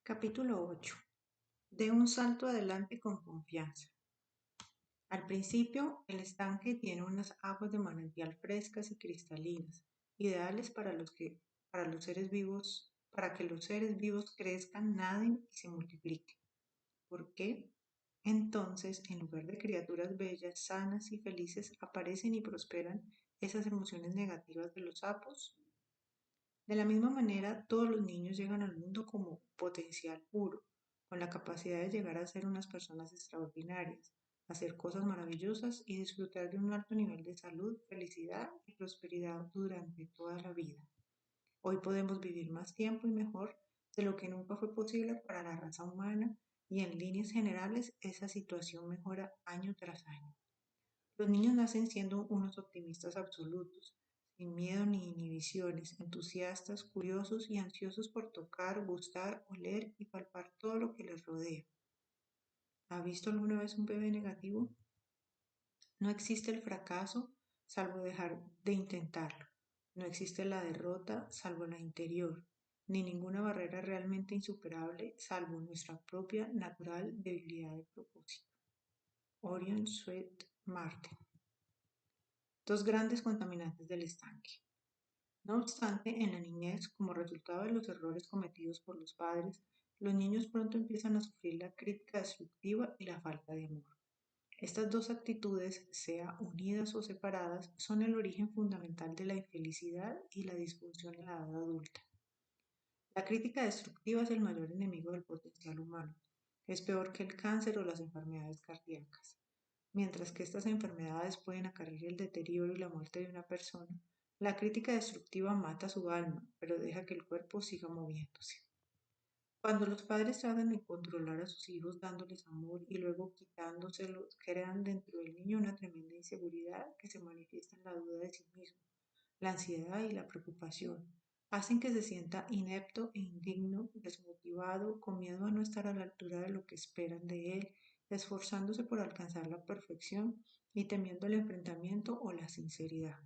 Capítulo 8. De un salto adelante con confianza. Al principio, el estanque tiene unas aguas de manantial frescas y cristalinas, ideales para que los seres vivos crezcan, naden y se multipliquen. ¿Por qué? Entonces, en lugar de criaturas bellas, sanas y felices, aparecen y prosperan esas emociones negativas de los sapos. De la misma manera, todos los niños llegan al mundo como potencial puro, con la capacidad de llegar a ser unas personas extraordinarias, hacer cosas maravillosas y disfrutar de un alto nivel de salud, felicidad y prosperidad durante toda la vida. Hoy podemos vivir más tiempo y mejor de lo que nunca fue posible para la raza humana y en líneas generales esa situación mejora año tras año. Los niños nacen siendo unos optimistas absolutos, sin miedo ni inhibiciones, entusiastas, curiosos y ansiosos por tocar, gustar, oler y palpar todo lo que les rodea. ¿Ha visto alguna vez un bebé negativo? No existe el fracaso salvo dejar de intentarlo. No existe la derrota salvo la interior, ni ninguna barrera realmente insuperable salvo nuestra propia natural debilidad de propósito. Orion Sweet Martin. Dos grandes contaminantes del estanque. No obstante, en la niñez, como resultado de los errores cometidos por los padres, los niños pronto empiezan a sufrir la crítica destructiva y la falta de amor. Estas dos actitudes, sea unidas o separadas, son el origen fundamental de la infelicidad y la disfunción en la edad adulta. La crítica destructiva es el mayor enemigo del potencial humano. Es peor que el cáncer o las enfermedades cardíacas. Mientras que estas enfermedades pueden acarrear el deterioro y la muerte de una persona, la crítica destructiva mata su alma, pero deja que el cuerpo siga moviéndose. Cuando los padres tratan de controlar a sus hijos dándoles amor y luego quitándoselo, crean dentro del niño una tremenda inseguridad que se manifiesta en la duda de sí mismo, la ansiedad y la preocupación. Hacen que se sienta inepto e indigno, desmotivado, con miedo a no estar a la altura de lo que esperan de él, esforzándose por alcanzar la perfección y temiendo el enfrentamiento o la sinceridad.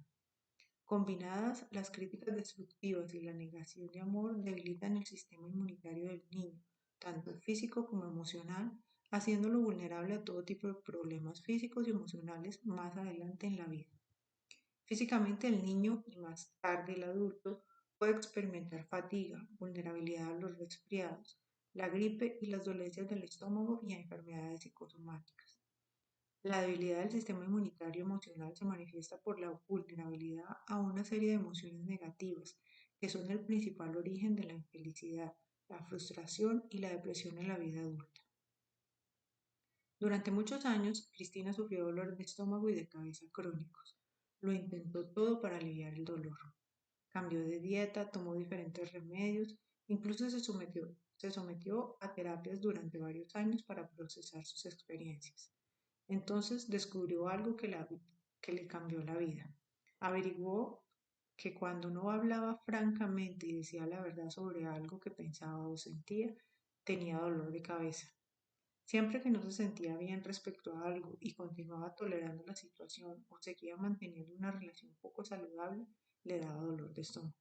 Combinadas, las críticas destructivas y la negación de amor debilitan el sistema inmunitario del niño, tanto físico como emocional, haciéndolo vulnerable a todo tipo de problemas físicos y emocionales más adelante en la vida. Físicamente el niño y más tarde el adulto puede experimentar fatiga, vulnerabilidad a los resfriados, la gripe y las dolencias del estómago y a enfermedades psicosomáticas. La debilidad del sistema inmunitario emocional se manifiesta por la vulnerabilidad a una serie de emociones negativas, que son el principal origen de la infelicidad, la frustración y la depresión en la vida adulta. Durante muchos años, Cristina sufrió dolor de estómago y de cabeza crónicos. Lo intentó todo para aliviar el dolor. Cambió de dieta, tomó diferentes remedios, incluso se sometió a terapias durante varios años para procesar sus experiencias. Entonces descubrió algo que le cambió la vida. Averiguó que cuando no hablaba francamente y decía la verdad sobre algo que pensaba o sentía, tenía dolor de cabeza. Siempre que no se sentía bien respecto a algo y continuaba tolerando la situación o seguía manteniendo una relación poco saludable, le daba dolor de estómago.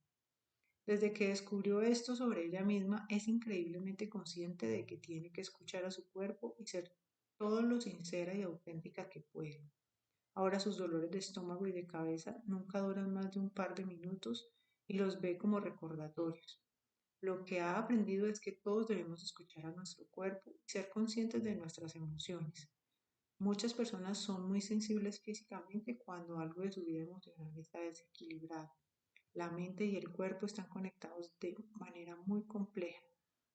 Desde que descubrió esto sobre ella misma, es increíblemente consciente de que tiene que escuchar a su cuerpo y ser todo lo sincera y auténtica que puede. Ahora sus dolores de estómago y de cabeza nunca duran más de un par de minutos y los ve como recordatorios. Lo que ha aprendido es que todos debemos escuchar a nuestro cuerpo y ser conscientes de nuestras emociones. Muchas personas son muy sensibles físicamente cuando algo de su vida emocional está desequilibrado. La mente y el cuerpo están conectados de manera muy compleja.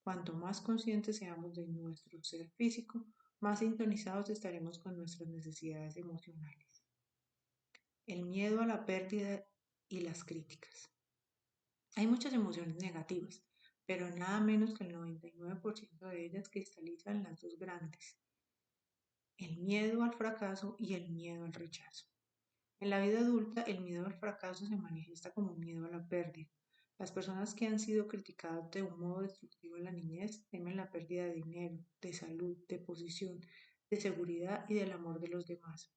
Cuanto más conscientes seamos de nuestro ser físico, más sintonizados estaremos con nuestras necesidades emocionales. El miedo a la pérdida y las críticas. Hay muchas emociones negativas, pero nada menos que el 99% de ellas cristalizan en las dos grandes, el miedo al fracaso y el miedo al rechazo. En la vida adulta, el miedo al fracaso se manifiesta como miedo a la pérdida. Las personas que han sido criticadas de un modo destructivo en la niñez temen la pérdida de dinero, de salud, de posición, de seguridad y del amor de los demás.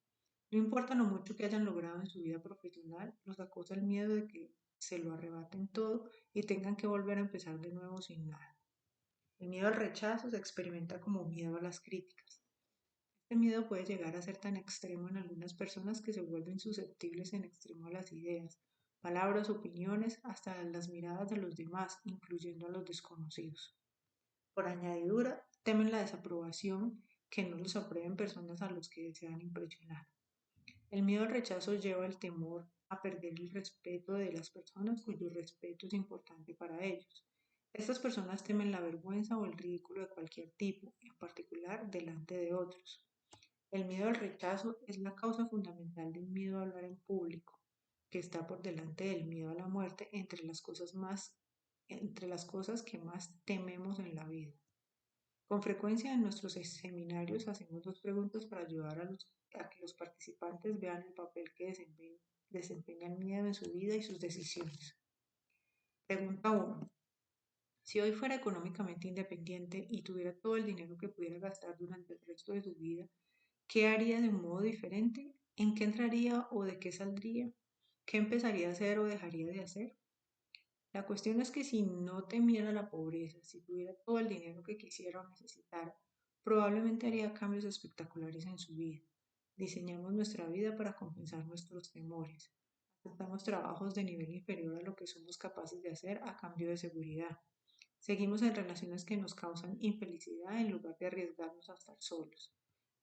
No importa lo mucho que hayan logrado en su vida profesional, los acosa el miedo de que se lo arrebaten todo y tengan que volver a empezar de nuevo sin nada. El miedo al rechazo se experimenta como miedo a las críticas. Este miedo puede llegar a ser tan extremo en algunas personas que se vuelven susceptibles en extremo a las ideas, palabras, opiniones, hasta las miradas de los demás, incluyendo a los desconocidos. Por añadidura, temen la desaprobación, que no los aprueben personas a los que desean impresionar. El miedo al rechazo lleva el temor a perder el respeto de las personas cuyo respeto es importante para ellos. Estas personas temen la vergüenza o el ridículo de cualquier tipo, en particular delante de otros. El miedo al rechazo es la causa fundamental del miedo a hablar en público, que está por delante del miedo a la muerte entre las cosas que más tememos en la vida. Con frecuencia en nuestros seminarios hacemos dos preguntas para ayudar a que los participantes vean el papel que desempeña el miedo en su vida y sus decisiones. Pregunta 1. Si hoy fuera económicamente independiente y tuviera todo el dinero que pudiera gastar durante el resto de su vida, ¿qué haría de un modo diferente? ¿En qué entraría o de qué saldría? ¿Qué empezaría a hacer o dejaría de hacer? La cuestión es que si no temiera la pobreza, si tuviera todo el dinero que quisiera o necesitara, probablemente haría cambios espectaculares en su vida. Diseñamos nuestra vida para compensar nuestros temores. Aceptamos trabajos de nivel inferior a lo que somos capaces de hacer a cambio de seguridad. Seguimos en relaciones que nos causan infelicidad en lugar de arriesgarnos a estar solos.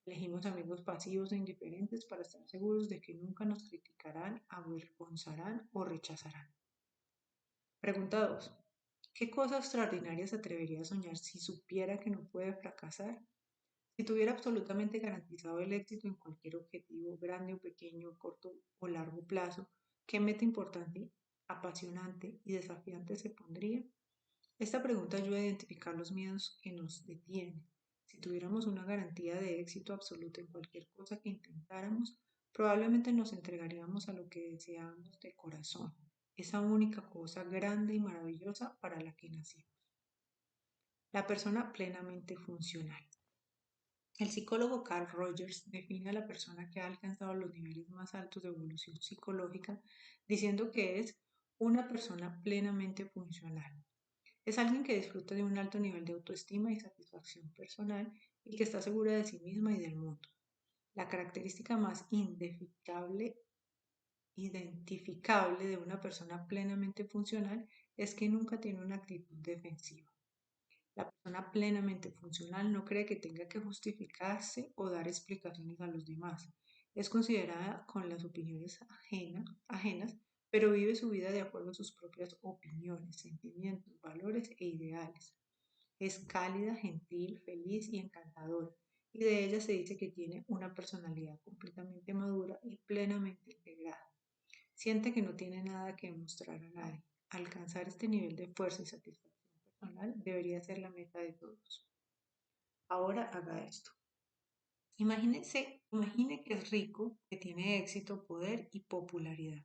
Elegimos amigos pasivos e indiferentes para estar seguros de que nunca nos criticarán, avergonzarán o rechazarán. Pregunta 2. ¿Qué cosa extraordinaria se atrevería a soñar si supiera que no puede fracasar? Si tuviera absolutamente garantizado el éxito en cualquier objetivo, grande o pequeño, corto o largo plazo, ¿qué meta importante, apasionante y desafiante se pondría? Esta pregunta ayuda a identificar los miedos que nos detienen. Si tuviéramos una garantía de éxito absoluto en cualquier cosa que intentáramos, probablemente nos entregaríamos a lo que deseamos de corazón, esa única cosa grande y maravillosa para la que nacimos. La persona plenamente funcional. El psicólogo Carl Rogers define a la persona que ha alcanzado los niveles más altos de evolución psicológica diciendo que es una persona plenamente funcional. Es alguien que disfruta de un alto nivel de autoestima y satisfacción personal y que está segura de sí misma y del mundo. La característica más identificable de una persona plenamente funcional es que nunca tiene una actitud defensiva. La persona plenamente funcional no cree que tenga que justificarse o dar explicaciones a los demás. Es considerada con las opiniones ajenas, pero vive su vida de acuerdo a sus propias opiniones, sentimientos, valores e ideales. Es cálida, gentil, feliz y encantadora, y de ella se dice que tiene una personalidad completamente madura y plenamente integrada. Siente que no tiene nada que demostrar a nadie. Alcanzar este nivel de fuerza y satisfacción personal debería ser la meta de todos. Ahora haga esto. Imagine que es rico, que tiene éxito, poder y popularidad.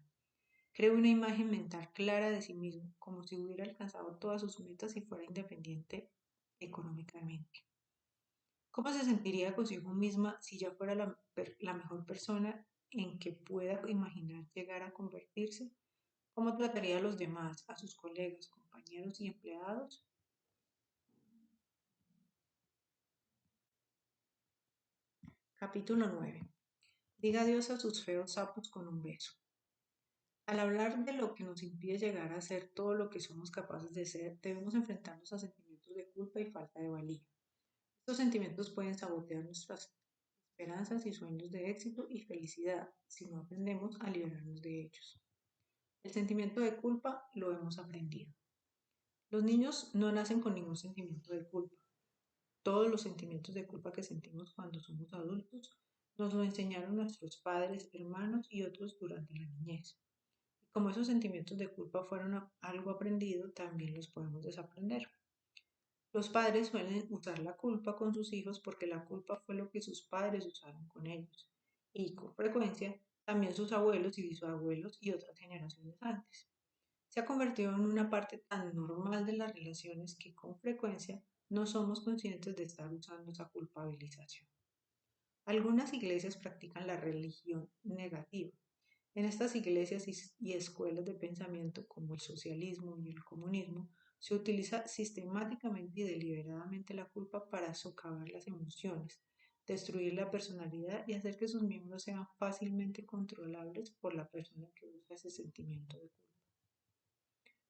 Cree una imagen mental clara de sí mismo, como si hubiera alcanzado todas sus metas y fuera independiente económicamente. ¿Cómo se sentiría consigo misma si ya fuera la mejor persona en que pueda imaginar llegar a convertirse? ¿Cómo trataría a los demás, a sus colegas, compañeros y empleados? Capítulo 9. Diga adiós a sus feos sapos con un beso. Al hablar de lo que nos impide llegar a ser todo lo que somos capaces de ser, debemos enfrentarnos a sentimientos de culpa y falta de valía. Estos sentimientos pueden sabotear nuestras esperanzas y sueños de éxito y felicidad si no aprendemos a liberarnos de ellos. El sentimiento de culpa lo hemos aprendido. Los niños no nacen con ningún sentimiento de culpa. Todos los sentimientos de culpa que sentimos cuando somos adultos nos lo enseñaron nuestros padres, hermanos y otros durante la niñez. Y como esos sentimientos de culpa fueron algo aprendido, también los podemos desaprender. Los padres suelen usar la culpa con sus hijos porque la culpa fue lo que sus padres usaron con ellos. Y con frecuencia, también sus abuelos y bisabuelos y otras generaciones antes. Se ha convertido en una parte tan normal de las relaciones que con frecuencia no somos conscientes de estar usando esa culpabilización. Algunas iglesias practican la religión negativa. En estas iglesias y escuelas de pensamiento como el socialismo y el comunismo, Se utiliza sistemáticamente y deliberadamente la culpa para socavar las emociones, destruir la personalidad y hacer que sus miembros sean fácilmente controlables por la persona que usa ese sentimiento de culpa.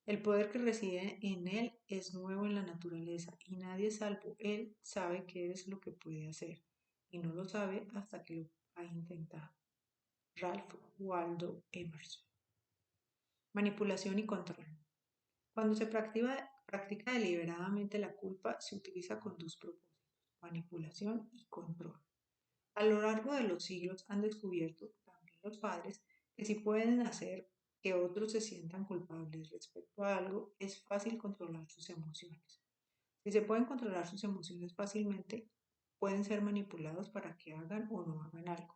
El poder que reside en él es nuevo en la naturaleza y nadie salvo él sabe qué es lo que puede hacer, y no lo sabe hasta que lo ha intentado. Ralph Waldo Emerson. Manipulación y control. Cuando se practica deliberadamente la culpa, se utiliza con dos propósitos, manipulación y control. A lo largo de los siglos han descubierto, también los padres, que si pueden hacer que otros se sientan culpables respecto a algo, es fácil controlar sus emociones. Si se pueden controlar sus emociones fácilmente, pueden ser manipulados para que hagan o no hagan algo.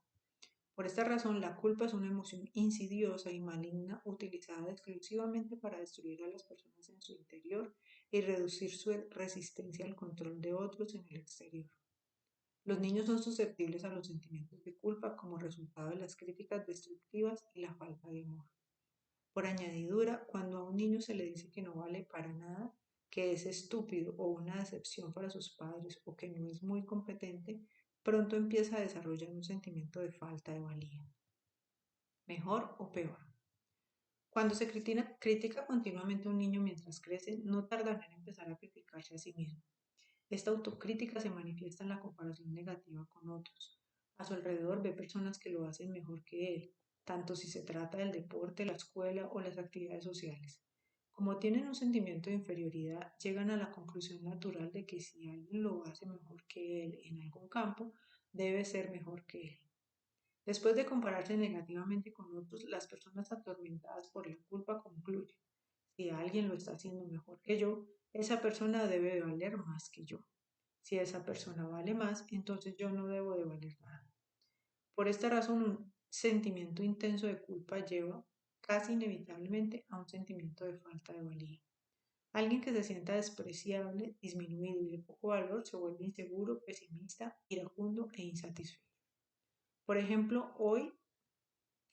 Por esta razón, la culpa es una emoción insidiosa y maligna utilizada exclusivamente para destruir a las personas en su interior y reducir su resistencia al control de otros en el exterior. Los niños son susceptibles a los sentimientos de culpa como resultado de las críticas destructivas y la falta de amor. Por añadidura, cuando a un niño se le dice que no vale para nada, que es estúpido o una decepción para sus padres o que no es muy competente, pronto empieza a desarrollar un sentimiento de falta de valía. Mejor o peor. Cuando se critica continuamente a un niño mientras crece, no tardará en empezar a criticarse a sí mismo. Esta autocrítica se manifiesta en la comparación negativa con otros. A su alrededor ve personas que lo hacen mejor que él, tanto si se trata del deporte, la escuela o las actividades sociales. Como tienen un sentimiento de inferioridad, llegan a la conclusión natural de que si alguien lo hace mejor que él en algún campo, debe ser mejor que él. Después de compararse negativamente con otros, las personas atormentadas por la culpa concluyen, si alguien lo está haciendo mejor que yo, esa persona debe de valer más que yo. Si esa persona vale más, entonces yo no debo de valer nada. Por esta razón, un sentimiento intenso de culpa lleva casi inevitablemente a un sentimiento de falta de valía. Alguien que se sienta despreciable, disminuido y de poco valor se vuelve inseguro, pesimista, iracundo e insatisfecho. Por ejemplo, hoy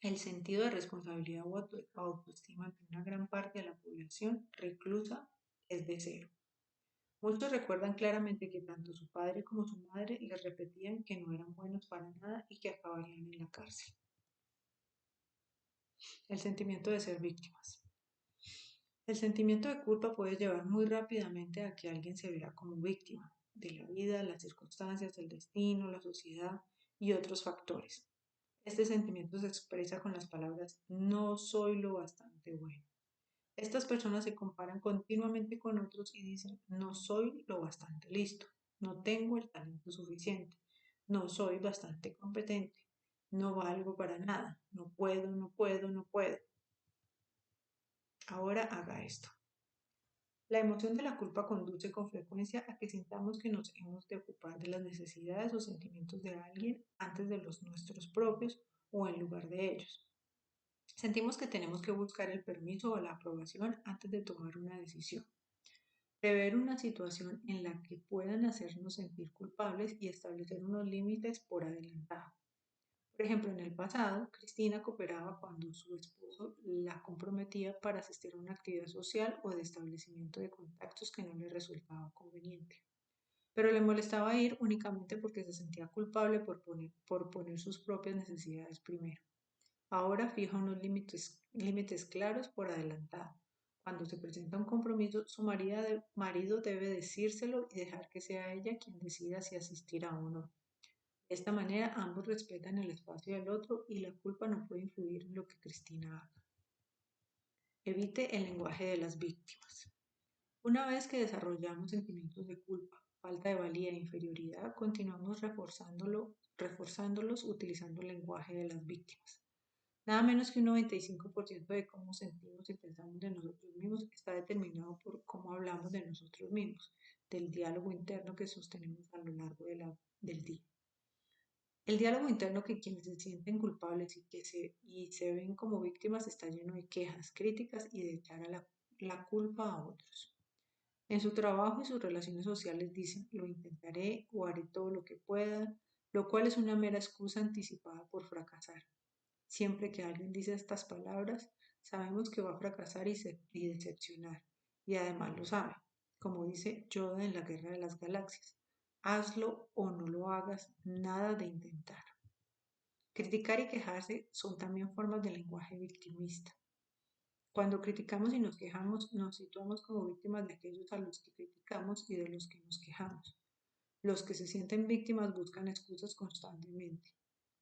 el sentido de responsabilidad o autoestima de una gran parte de la población reclusa es de cero. Muchos recuerdan claramente que tanto su padre como su madre les repetían que no eran buenos para nada y que acabarían en la cárcel. El sentimiento de ser víctimas. El sentimiento de culpa puede llevar muy rápidamente a que alguien se vea como víctima de la vida, las circunstancias, el destino, la sociedad y otros factores. Este sentimiento se expresa con las palabras no soy lo bastante bueno. Estas personas se comparan continuamente con otros y dicen no soy lo bastante listo, no tengo el talento suficiente, no soy bastante competente, no valgo para nada, no puedo, no puedo, no puedo. Ahora haga esto. La emoción de la culpa conduce con frecuencia a que sintamos que nos hemos de ocupar de las necesidades o sentimientos de alguien antes de los nuestros propios o en lugar de ellos. Sentimos que tenemos que buscar el permiso o la aprobación antes de tomar una decisión. Prever una situación en la que puedan hacernos sentir culpables y establecer unos límites por adelantado. Por ejemplo, en el pasado, Cristina cooperaba cuando su esposo la comprometía para asistir a una actividad social o de establecimiento de contactos que no le resultaba conveniente. Pero le molestaba ir únicamente porque se sentía culpable por poner sus propias necesidades primero. Ahora fija unos límites claros por adelantado. Cuando se presenta un compromiso, su marido debe decírselo y dejar que sea ella quien decida si asistirá o no. De esta manera, ambos respetan el espacio del otro y la culpa no puede influir en lo que Cristina haga. Evite el lenguaje de las víctimas. Una vez que desarrollamos sentimientos de culpa, falta de valía e inferioridad, continuamos reforzándolos utilizando el lenguaje de las víctimas. Nada menos que un 95% de cómo sentimos y pensamos de nosotros mismos está determinado por cómo hablamos de nosotros mismos, del diálogo interno que sostenemos a lo largo del día. El diálogo interno que quienes se sienten culpables y se ven como víctimas está lleno de quejas, críticas y de echar la culpa a otros. En su trabajo y sus relaciones sociales dicen, lo intentaré o haré todo lo que pueda, lo cual es una mera excusa anticipada por fracasar. Siempre que alguien dice estas palabras, sabemos que va a fracasar y decepcionar, y además lo sabe. Como dice Yoda en la Guerra de las Galaxias, hazlo o no lo hagas, nada de intentar. Criticar y quejarse son también formas de lenguaje victimista. Cuando criticamos y nos quejamos, nos situamos como víctimas de aquellos a los que criticamos y de los que nos quejamos. Los que se sienten víctimas buscan excusas constantemente,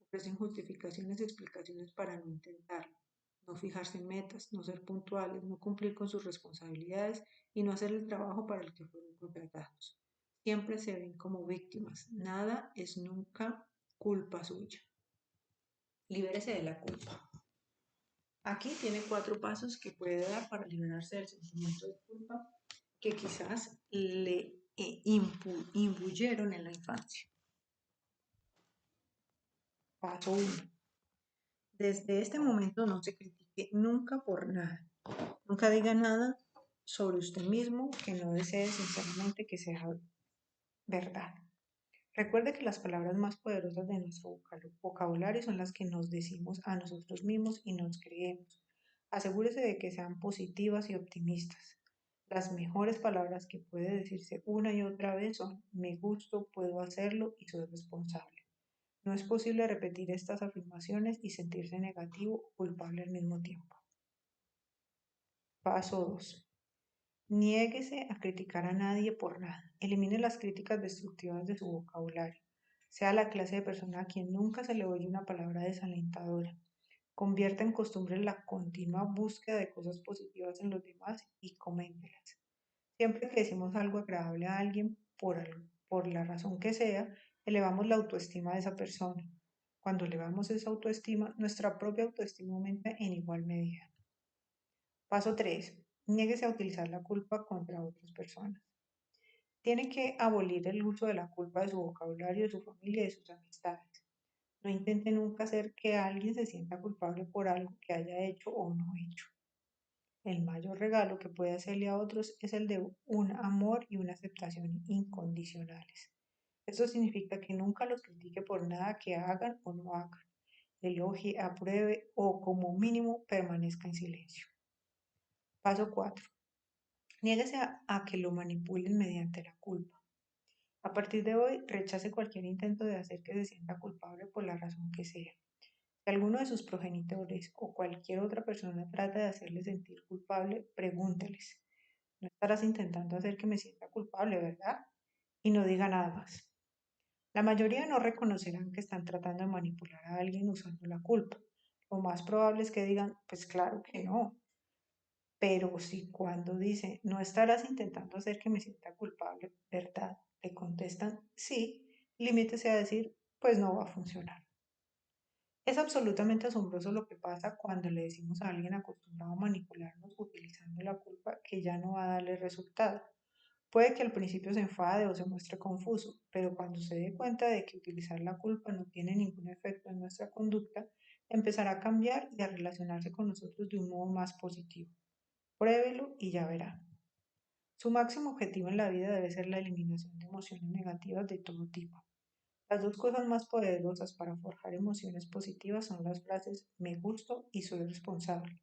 ofrecen justificaciones y explicaciones para no intentarlo, no fijarse en metas, no ser puntuales, no cumplir con sus responsabilidades y no hacer el trabajo para el que fueron contratados. Siempre se ven como víctimas, nada es nunca culpa suya. Libérese de la culpa. Aquí tiene 4 pasos que puede dar para liberarse del sentimiento de culpa que quizás le imbuyeron en la infancia. Paso 1. Desde este momento no se critique nunca por nada. Nunca diga nada sobre usted mismo que no desee sinceramente que sea verdad. Recuerde que las palabras más poderosas de nuestro vocabulario son las que nos decimos a nosotros mismos y nos creemos. Asegúrese de que sean positivas y optimistas. Las mejores palabras que puede decirse una y otra vez son me gusto, puedo hacerlo y soy responsable. No es posible repetir estas afirmaciones y sentirse negativo o culpable al mismo tiempo. Paso 2. Niéguese a criticar a nadie por nada. Elimine las críticas destructivas de su vocabulario. Sea la clase de persona a quien nunca se le oye una palabra desalentadora. Convierta en costumbre la continua búsqueda de cosas positivas en los demás y coméntelas. Siempre que decimos algo agradable a alguien, por la razón que sea, elevamos la autoestima de esa persona. Cuando elevamos esa autoestima, nuestra propia autoestima aumenta en igual medida. Paso 3. Niéguese a utilizar la culpa contra otras personas. Tiene que abolir el uso de la culpa de su vocabulario, de su familia y de sus amistades. No intente nunca hacer que alguien se sienta culpable por algo que haya hecho o no hecho. El mayor regalo que puede hacerle a otros es el de un amor y una aceptación incondicionales. Esto significa que nunca los critique por nada que hagan o no hagan. Elogie, apruebe o como mínimo permanezca en silencio. Paso 4. Niéguese a que lo manipulen mediante la culpa. A partir de hoy, rechace cualquier intento de hacer que se sienta culpable por la razón que sea. Si alguno de sus progenitores o cualquier otra persona trata de hacerle sentir culpable, pregúnteles. No estarás intentando hacer que me sienta culpable, ¿verdad? Y no diga nada más. La mayoría no reconocerán que están tratando de manipular a alguien usando la culpa. Lo más probable es que digan, pues claro que no. Pero si cuando dice, no estarás intentando hacer que me sienta culpable, ¿verdad? Le contestan, sí, limítese a decir, pues no va a funcionar. Es absolutamente asombroso lo que pasa cuando le decimos a alguien acostumbrado a manipularnos utilizando la culpa que ya no va a darle resultado. Puede que al principio se enfade o se muestre confuso, pero cuando se dé cuenta de que utilizar la culpa no tiene ningún efecto en nuestra conducta, empezará a cambiar y a relacionarse con nosotros de un modo más positivo. Pruébelo y ya verá. Su máximo objetivo en la vida debe ser la eliminación de emociones negativas de todo tipo. Las dos cosas más poderosas para forjar emociones positivas son las frases me gusto y soy responsable.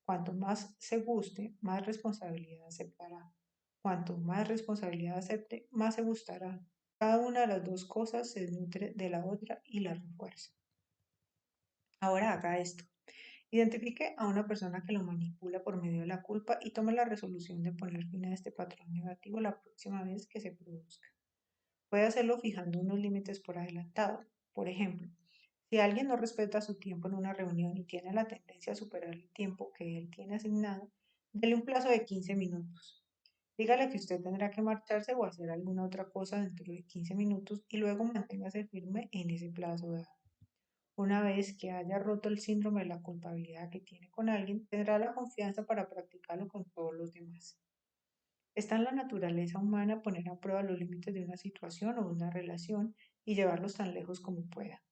Cuanto más se guste, más responsabilidad aceptará. Cuanto más responsabilidad acepte, más se gustará. Cada una de las dos cosas se nutre de la otra y la refuerza. Ahora haga esto. Identifique a una persona que lo manipula por medio de la culpa y tome la resolución de poner fin a este patrón negativo la próxima vez que se produzca. Puede hacerlo fijando unos límites por adelantado. Por ejemplo, si alguien no respeta su tiempo en una reunión y tiene la tendencia a superar el tiempo que él tiene asignado, dele un plazo de 15 minutos. Dígale que usted tendrá que marcharse o hacer alguna otra cosa dentro de 15 minutos y luego manténgase firme en ese plazo dado. Una vez que haya roto el síndrome de la culpabilidad que tiene con alguien, tendrá la confianza para practicarlo con todos los demás. Está en la naturaleza humana poner a prueba los límites de una situación o una relación y llevarlos tan lejos como pueda.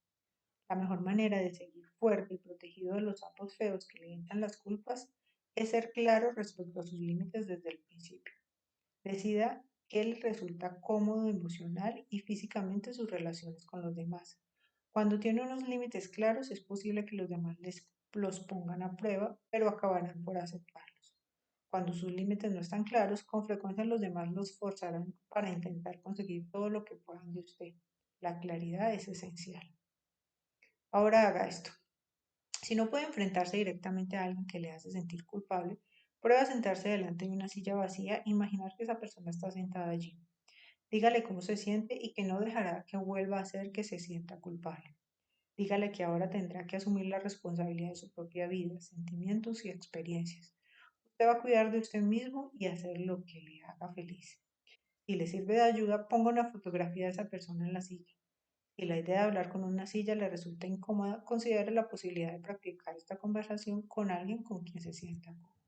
La mejor manera de seguir fuerte y protegido de los sapos feos que le entran las culpas es ser claro respecto a sus límites desde el principio. Decida qué le resulta cómodo emocional y físicamente sus relaciones con los demás. Cuando tiene unos límites claros, es posible que los demás los pongan a prueba, pero acabarán por aceptarlos. Cuando sus límites no están claros, con frecuencia los demás los forzarán para intentar conseguir todo lo que puedan de usted. La claridad es esencial. Ahora haga esto. Si no puede enfrentarse directamente a alguien que le hace sentir culpable, prueba a sentarse delante de una silla vacía e imaginar que esa persona está sentada allí. Dígale cómo se siente y que no dejará que vuelva a hacer que se sienta culpable. Dígale que ahora tendrá que asumir la responsabilidad de su propia vida, sentimientos y experiencias. Usted va a cuidar de usted mismo y hacer lo que le haga feliz. Si le sirve de ayuda, ponga una fotografía de esa persona en la silla. Si la idea de hablar con una silla le resulta incómoda, considere la posibilidad de practicar esta conversación con alguien con quien se sienta cómodo.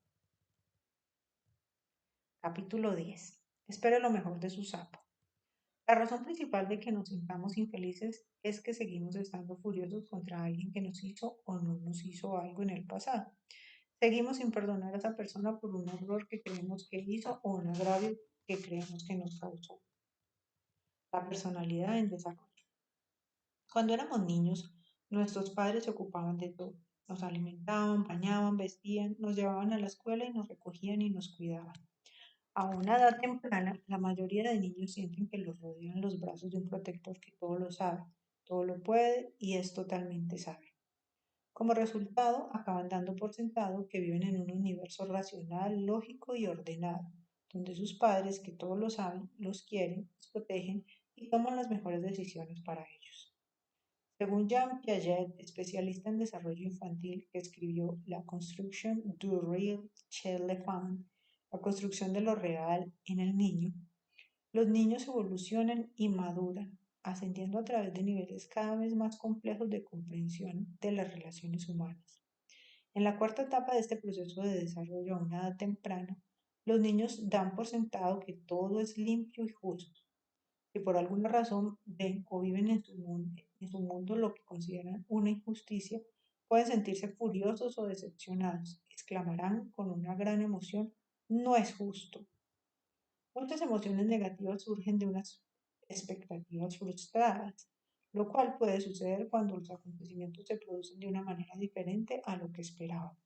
Capítulo 10. Espere lo mejor de su sapo. La razón principal de que nos sintamos infelices es que seguimos estando furiosos contra alguien que nos hizo o no nos hizo algo en el pasado. Seguimos sin perdonar a esa persona por un error que creemos que hizo o un agravio que creemos que nos causó. La personalidad en desarrollo. Cuando éramos niños, nuestros padres se ocupaban de todo. Nos alimentaban, bañaban, vestían, nos llevaban a la escuela y nos recogían y nos cuidaban. A una edad temprana, la mayoría de niños sienten que los rodean los brazos de un protector que todo lo sabe, todo lo puede y es totalmente sabio. Como resultado, acaban dando por sentado que viven en un universo racional, lógico y ordenado, donde sus padres, que todo lo saben, los quieren, los protegen y toman las mejores decisiones para ellos. Según Jean Piaget, especialista en desarrollo infantil, que escribió La construction du réel chez l'enfant, la construcción de lo real en el niño, los niños evolucionan y maduran, ascendiendo a través de niveles cada vez más complejos de comprensión de las relaciones humanas. En la cuarta etapa de este proceso de desarrollo a una edad temprana, los niños dan por sentado que todo es limpio y justo. Si por alguna razón ven o viven en su mundo lo que consideran una injusticia, pueden sentirse furiosos o decepcionados. Exclamarán con una gran emoción, no es justo. Muchas emociones negativas surgen de unas expectativas frustradas, lo cual puede suceder cuando los acontecimientos se producen de una manera diferente a lo que esperaban.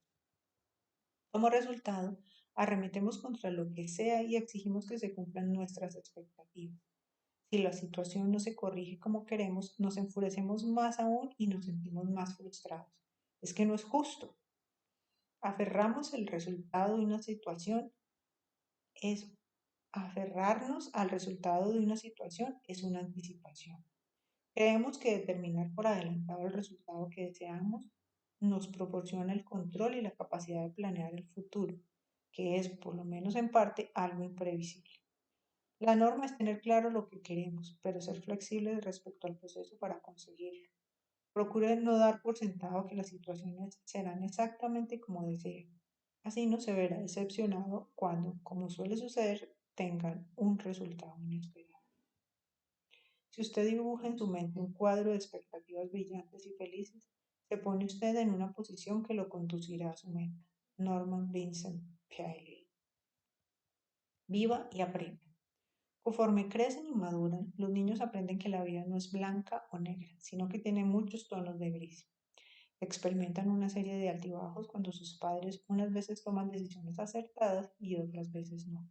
Como resultado, arremetemos contra lo que sea y exigimos que se cumplan nuestras expectativas. Si la situación no se corrige como queremos, nos enfurecemos más aún y nos sentimos más frustrados. Es que no es justo. Aferramos el resultado de una situación es Aferrarnos al resultado de una situación es una anticipación. Creemos que determinar por adelantado el resultado que deseamos nos proporciona el control y la capacidad de planear el futuro, que es, por lo menos en parte, algo imprevisible. La norma es tener claro lo que queremos, pero ser flexible respecto al proceso para conseguirlo. Procure no dar por sentado que las situaciones serán exactamente como desea. Así no se verá decepcionado cuando, como suele suceder, tengan un resultado inesperado. Si usted dibuja en su mente un cuadro de expectativas brillantes y felices, se pone usted en una posición que lo conducirá a su meta. Norman Vincent Peale. Viva y aprenda. Conforme crecen y maduran, los niños aprenden que la vida no es blanca o negra, sino que tiene muchos tonos de gris. Experimentan una serie de altibajos cuando sus padres unas veces toman decisiones acertadas y otras veces no.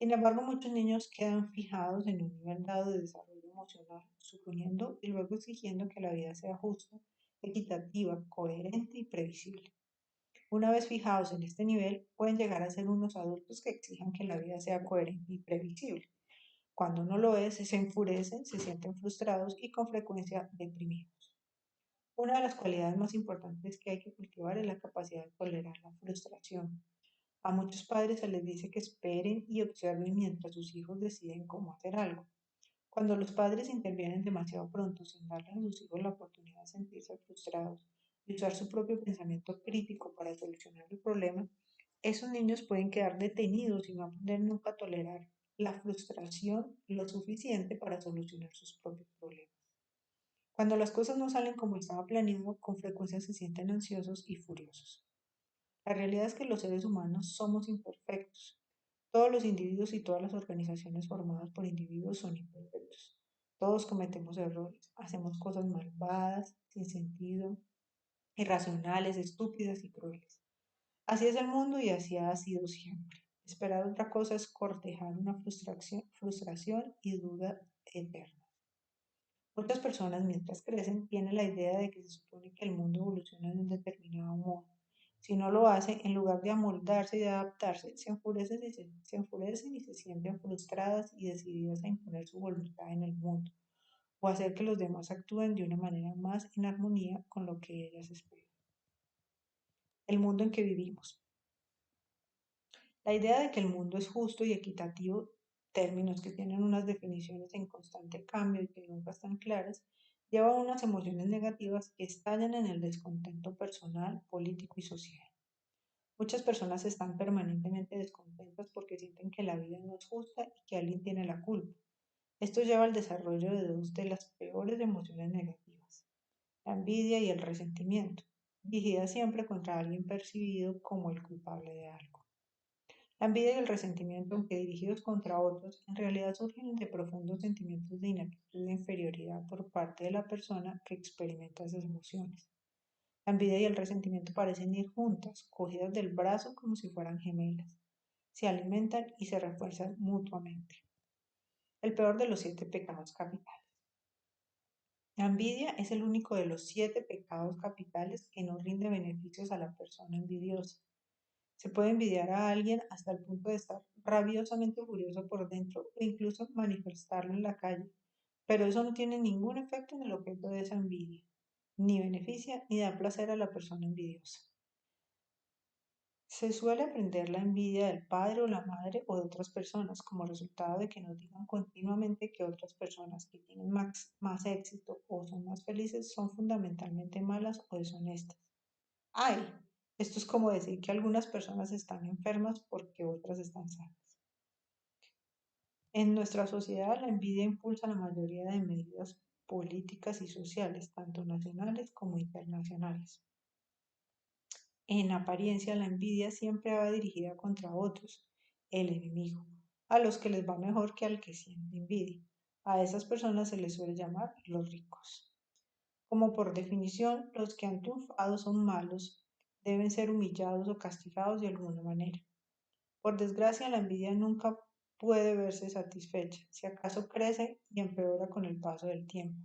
Sin embargo, muchos niños quedan fijados en un nivel dado de desarrollo emocional, suponiendo y luego exigiendo que la vida sea justa, equitativa, coherente y previsible. Una vez fijados en este nivel, pueden llegar a ser unos adultos que exijan que la vida sea coherente y previsible. Cuando no lo es, se enfurecen, se sienten frustrados y con frecuencia deprimidos. Una de las cualidades más importantes que hay que cultivar es la capacidad de tolerar la frustración. A muchos padres se les dice que esperen y observen mientras sus hijos deciden cómo hacer algo. Cuando los padres intervienen demasiado pronto sin darle a sus hijos la oportunidad de sentirse frustrados y usar su propio pensamiento crítico para solucionar el problema, esos niños pueden quedar detenidos y no aprender nunca a tolerar la frustración lo suficiente para solucionar sus propios problemas. Cuando las cosas no salen como estaba planeado, con frecuencia se sienten ansiosos y furiosos. La realidad es que los seres humanos somos imperfectos. Todos los individuos y todas las organizaciones formadas por individuos son imperfectos. Todos cometemos errores, hacemos cosas malvadas, sin sentido, irracionales, estúpidas y crueles. Así es el mundo y así ha sido siempre. Esperar otra cosa es cortejar una frustración y duda eterna. Muchas personas mientras crecen tienen la idea de que se supone que el mundo evoluciona de un determinado modo. Si no lo hace, en lugar de amoldarse y de adaptarse, se enfurecen y se sienten frustradas y decididas a imponer su voluntad en el mundo o hacer que los demás actúen de una manera más en armonía con lo que ellas esperan. El mundo en que vivimos. La idea de que el mundo es justo y equitativo, términos que tienen unas definiciones en constante cambio y que nunca están claras, lleva a unas emociones negativas que estallan en el descontento personal, político y social. Muchas personas están permanentemente descontentas porque sienten que la vida no es justa y que alguien tiene la culpa. Esto lleva al desarrollo de dos de las peores emociones negativas, la envidia y el resentimiento, dirigidas siempre contra alguien percibido como el culpable de algo. La envidia y el resentimiento, aunque dirigidos contra otros, en realidad surgen de profundos sentimientos de ineptitud e inferioridad por parte de la persona que experimenta esas emociones. La envidia y el resentimiento parecen ir juntas, cogidas del brazo como si fueran gemelas. Se alimentan y se refuerzan mutuamente. El peor de los 7 pecados capitales. La envidia es el único de los 7 pecados capitales que no rinde beneficios a la persona envidiosa. Se puede envidiar a alguien hasta el punto de estar rabiosamente furioso por dentro e incluso manifestarlo en la calle, pero eso no tiene ningún efecto en el objeto de esa envidia, ni beneficia ni da placer a la persona envidiosa. Se suele aprender la envidia del padre o la madre o de otras personas como resultado de que nos digan continuamente que otras personas que tienen más éxito o son más felices son fundamentalmente malas o deshonestas. Ay, esto es como decir que algunas personas están enfermas porque otras están sanas. En nuestra sociedad, la envidia impulsa la mayoría de medidas políticas y sociales, tanto nacionales como internacionales. En apariencia, la envidia siempre va dirigida contra otros, el enemigo, a los que les va mejor que al que siente envidia. A esas personas se les suele llamar los ricos. Como por definición, los que han triunfado son malos, deben ser humillados o castigados de alguna manera. Por desgracia, la envidia nunca puede verse satisfecha, si acaso crece y empeora con el paso del tiempo,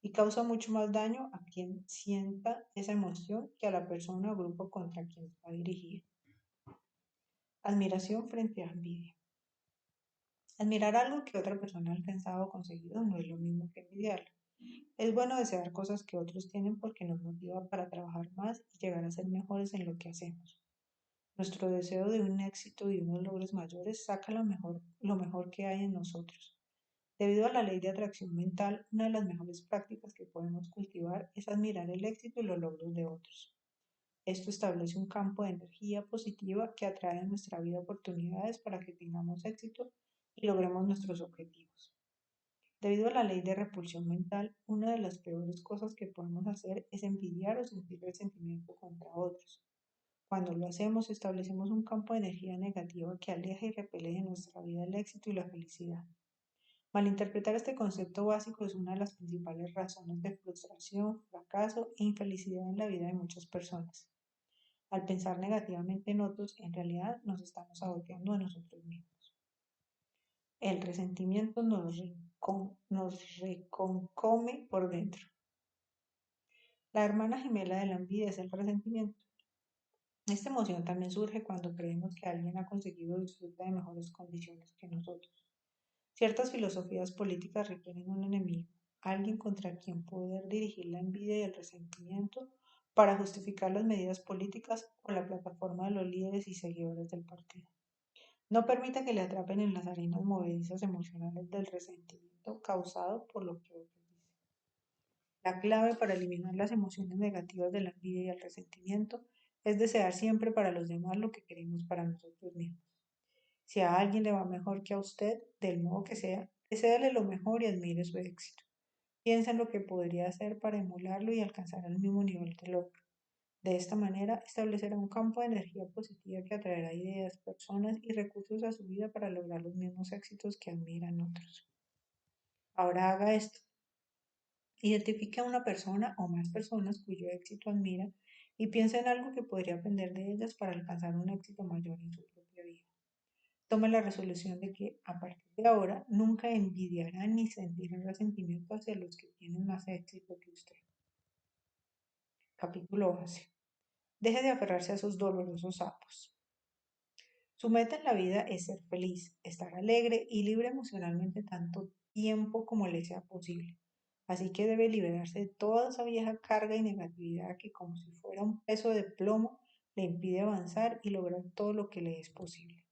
y causa mucho más daño a quien sienta esa emoción que a la persona o grupo contra quien va dirigida. Admiración frente a envidia. Admirar algo que otra persona ha alcanzado o conseguido no es lo mismo que envidiarlo. Es bueno desear cosas que otros tienen porque nos motiva para trabajar más y llegar a ser mejores en lo que hacemos. Nuestro deseo de un éxito y unos logros mayores saca lo mejor que hay en nosotros. Debido a la ley de atracción mental, una de las mejores prácticas que podemos cultivar es admirar el éxito y los logros de otros. Esto establece un campo de energía positiva que atrae a nuestra vida oportunidades para que tengamos éxito y logremos nuestros objetivos. Debido a la ley de repulsión mental, una de las peores cosas que podemos hacer es envidiar o sentir resentimiento contra otros. Cuando lo hacemos, establecemos un campo de energía negativa que aleja y repele de nuestra vida el éxito y la felicidad. Malinterpretar este concepto básico es una de las principales razones de frustración, fracaso e infelicidad en la vida de muchas personas. Al pensar negativamente en otros, en realidad nos estamos saboteando a nosotros mismos. El resentimiento nos reconcome por dentro. La hermana gemela de la envidia es el resentimiento. Esta emoción también surge cuando creemos que alguien ha conseguido o disfruta de mejores condiciones que nosotros. Ciertas filosofías políticas requieren un enemigo, alguien contra quien poder dirigir la envidia y el resentimiento para justificar las medidas políticas o la plataforma de los líderes y seguidores del partido. No permita que le atrapen en las arenas movedizas emocionales del resentimiento causado por lo que otros dicen. La clave para eliminar las emociones negativas de la envidia y el resentimiento es desear siempre para los demás lo que queremos para nosotros mismos. Si a alguien le va mejor que a usted, del modo que sea, deséale lo mejor y admire su éxito. Piensa en lo que podría hacer para emularlo y alcanzar el mismo nivel de logro. De esta manera, establecerá un campo de energía positiva que atraerá ideas, personas y recursos a su vida para lograr los mismos éxitos que admiran otros. Ahora haga esto. Identifique a una persona o más personas cuyo éxito admira y piensa en algo que podría aprender de ellas para alcanzar un éxito mayor en su propia vida. Tome la resolución de que a partir de ahora nunca envidiará ni sentirá resentimiento hacia los que tienen más éxito que usted. Capítulo 11. Deje de aferrarse a esos dolorosos sapos. Su meta en la vida es ser feliz, estar alegre y libre emocionalmente tanto tiempo como le sea posible. Así que debe liberarse de toda esa vieja carga y negatividad que como si fuera un peso de plomo le impide avanzar y lograr todo lo que le es posible.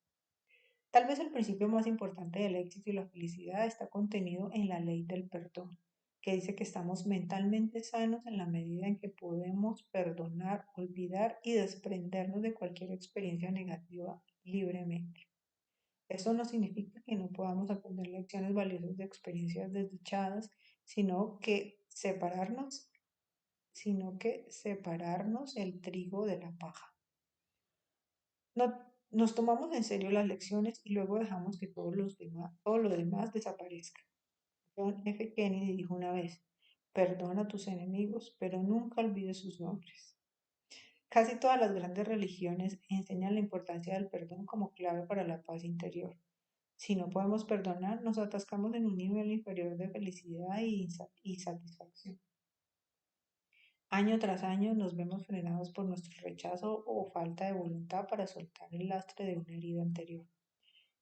Tal vez el principio más importante del éxito y la felicidad está contenido en la ley del perdón, que dice que estamos mentalmente sanos en la medida en que podemos perdonar, olvidar y desprendernos de cualquier experiencia negativa libremente. Esto no significa que no podamos aprender lecciones valiosas de experiencias desdichadas, sino que separarnos, el trigo de la paja. No, nos tomamos en serio las lecciones y luego dejamos que todo lo demás desaparezca. John F. Kennedy dijo una vez, perdona a tus enemigos, pero nunca olvides sus nombres. Casi todas las grandes religiones enseñan la importancia del perdón como clave para la paz interior. Si no podemos perdonar, nos atascamos en un nivel inferior de felicidad y satisfacción. Año tras año nos vemos frenados por nuestro rechazo o falta de voluntad para soltar el lastre de una herida anterior.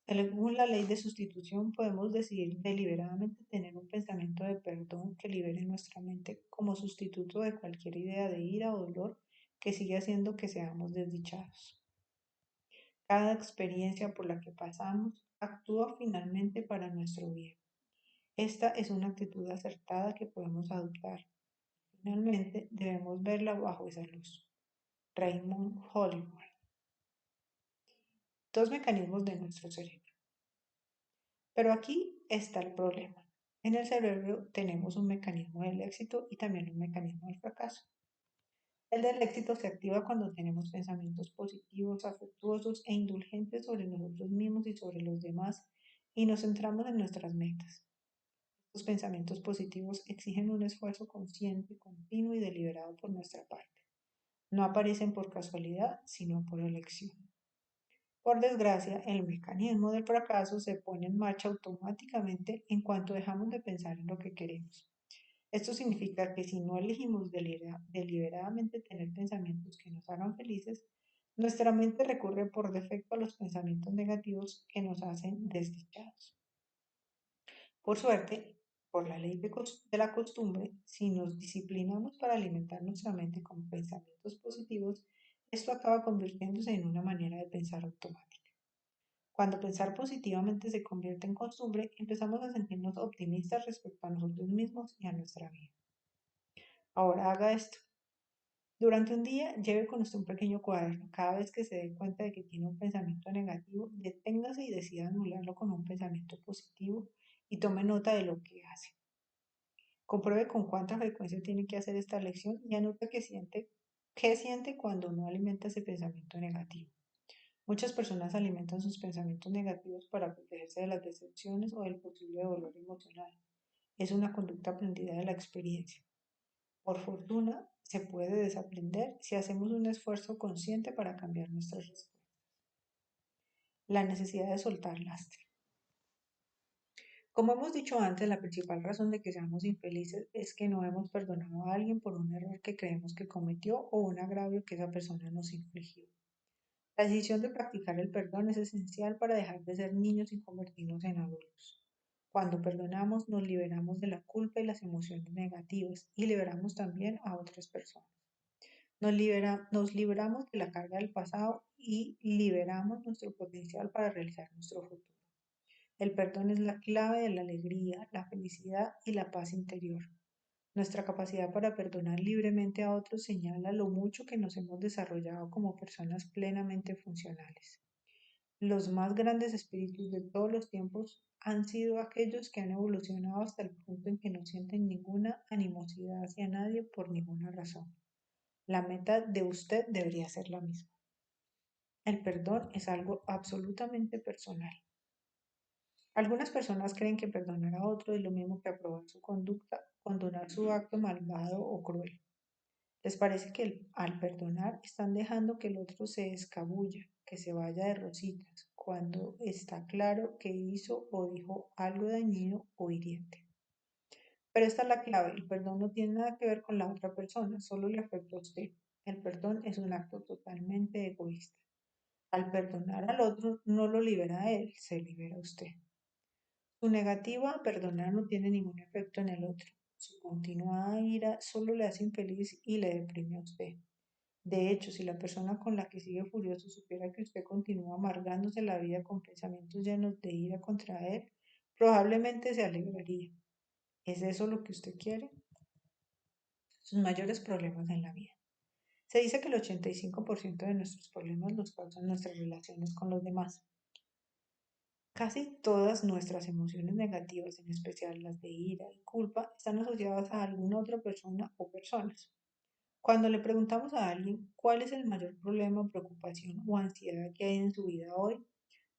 Según la ley de sustitución, podemos decidir deliberadamente tener un pensamiento de perdón que libere nuestra mente como sustituto de cualquier idea de ira o dolor que sigue haciendo que seamos desdichados. Cada experiencia por la que pasamos actúa finalmente para nuestro bien. Esta es una actitud acertada que podemos adoptar. Finalmente, debemos verla bajo esa luz. Raymond Hollywood. Dos mecanismos de nuestro cerebro. Pero aquí está el problema. En el cerebro tenemos un mecanismo del éxito y también un mecanismo del fracaso. El del éxito se activa cuando tenemos pensamientos positivos, afectuosos e indulgentes sobre nosotros mismos y sobre los demás y nos centramos en nuestras metas. Los pensamientos positivos exigen un esfuerzo consciente, continuo y deliberado por nuestra parte. No aparecen por casualidad, sino por elección. Por desgracia, el mecanismo del fracaso se pone en marcha automáticamente en cuanto dejamos de pensar en lo que queremos. Esto significa que si no elegimos deliberadamente tener pensamientos que nos hagan felices, nuestra mente recurre por defecto a los pensamientos negativos que nos hacen desdichados. Por suerte, por la ley de la costumbre, si nos disciplinamos para alimentar nuestra mente con pensamientos positivos, esto acaba convirtiéndose en una manera de pensar automática. Cuando pensar positivamente se convierte en costumbre, empezamos a sentirnos optimistas respecto a nosotros mismos y a nuestra vida. Ahora haga esto. Durante un día, lleve con usted un pequeño cuaderno. Cada vez que se dé cuenta de que tiene un pensamiento negativo, deténgase y decida anularlo con un pensamiento positivo y tome nota de lo que hace. Compruebe con cuánta frecuencia tiene que hacer esta lección y anote qué siente cuando no alimenta ese pensamiento negativo. Muchas personas alimentan sus pensamientos negativos para protegerse de las decepciones o del posible dolor emocional. Es una conducta aprendida de la experiencia. Por fortuna, se puede desaprender si hacemos un esfuerzo consciente para cambiar nuestras respuestas. La necesidad de soltar lastre. Como hemos dicho antes, la principal razón de que seamos infelices es que no hemos perdonado a alguien por un error que creemos que cometió o un agravio que esa persona nos infligió. La decisión de practicar el perdón es esencial para dejar de ser niños y convertirnos en adultos. Cuando perdonamos, nos liberamos de la culpa y las emociones negativas y liberamos también a otras personas. Nos libramos de la carga del pasado y liberamos nuestro potencial para realizar nuestro futuro. El perdón es la clave de la alegría, la felicidad y la paz interior. Nuestra capacidad para perdonar libremente a otros señala lo mucho que nos hemos desarrollado como personas plenamente funcionales. Los más grandes espíritus de todos los tiempos han sido aquellos que han evolucionado hasta el punto en que no sienten ninguna animosidad hacia nadie por ninguna razón. La meta de usted debería ser la misma. El perdón es algo absolutamente personal. Algunas personas creen que perdonar a otro es lo mismo que aprobar su conducta, condonar su acto malvado o cruel. ¿Les parece que al perdonar están dejando que el otro se escabulla, que se vaya de rositas, cuando está claro que hizo o dijo algo dañino o hiriente? Pero esta es la clave, el perdón no tiene nada que ver con la otra persona, solo le afecta a usted. El perdón es un acto totalmente egoísta. Al perdonar al otro no lo libera a él, se libera a usted. Su negativa a perdonar no tiene ningún efecto en el otro. Su continuada ira solo le hace infeliz y le deprime a usted. De hecho, si la persona con la que sigue furioso supiera que usted continúa amargándose la vida con pensamientos llenos de ira contra él, probablemente se alegraría. ¿Es eso lo que usted quiere? Sus mayores problemas en la vida. Se dice que el 85% de nuestros problemas los causan nuestras relaciones con los demás. Casi todas nuestras emociones negativas, en especial las de ira y culpa, están asociadas a alguna otra persona o personas. Cuando le preguntamos a alguien cuál es el mayor problema, preocupación o ansiedad que hay en su vida hoy,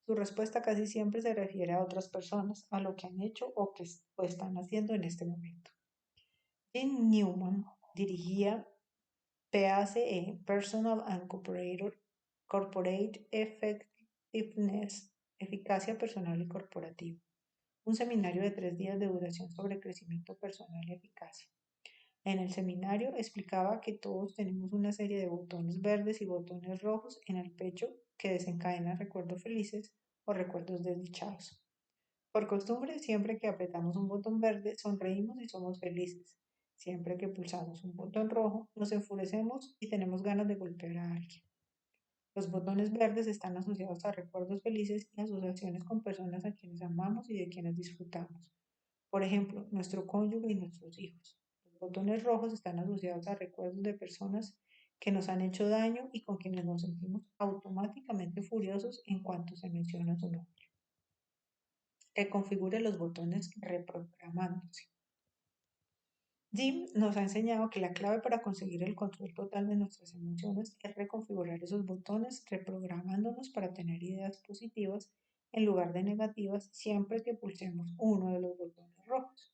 su respuesta casi siempre se refiere a otras personas, a lo que han hecho o están haciendo en este momento. Jim Newman dirigía PACE, Personal and Corporate Effectiveness, Eficacia Personal y Corporativa, un seminario de 3 días de duración sobre crecimiento personal y eficacia. En el seminario explicaba que todos tenemos una serie de botones verdes y botones rojos en el pecho que desencadenan recuerdos felices o recuerdos desdichados. Por costumbre, siempre que apretamos un botón verde, sonreímos y somos felices. Siempre que pulsamos un botón rojo, nos enfurecemos y tenemos ganas de golpear a alguien. Los botones verdes están asociados a recuerdos felices y asociaciones con personas a quienes amamos y de quienes disfrutamos. Por ejemplo, nuestro cónyuge y nuestros hijos. Los botones rojos están asociados a recuerdos de personas que nos han hecho daño y con quienes nos sentimos automáticamente furiosos en cuanto se menciona su nombre. Reconfigure los botones reprogramándose. Jim nos ha enseñado que la clave para conseguir el control total de nuestras emociones es reconfigurar esos botones reprogramándonos para tener ideas positivas en lugar de negativas siempre que pulsemos uno de los botones rojos.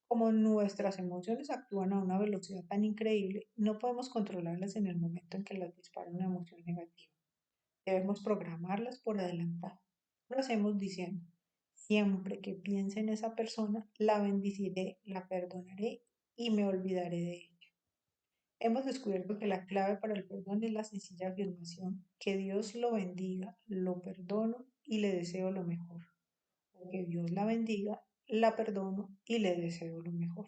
Como nuestras emociones actúan a una velocidad tan increíble, no podemos controlarlas en el momento en que las dispara una emoción negativa. Debemos programarlas por adelantado. Lo hacemos diciendo, siempre que piense en esa persona, la bendeciré, la perdonaré y me olvidaré de ella. Hemos descubierto que la clave para el perdón es la sencilla afirmación, que Dios lo bendiga, lo perdono y le deseo lo mejor. O que Dios la bendiga, la perdono y le deseo lo mejor.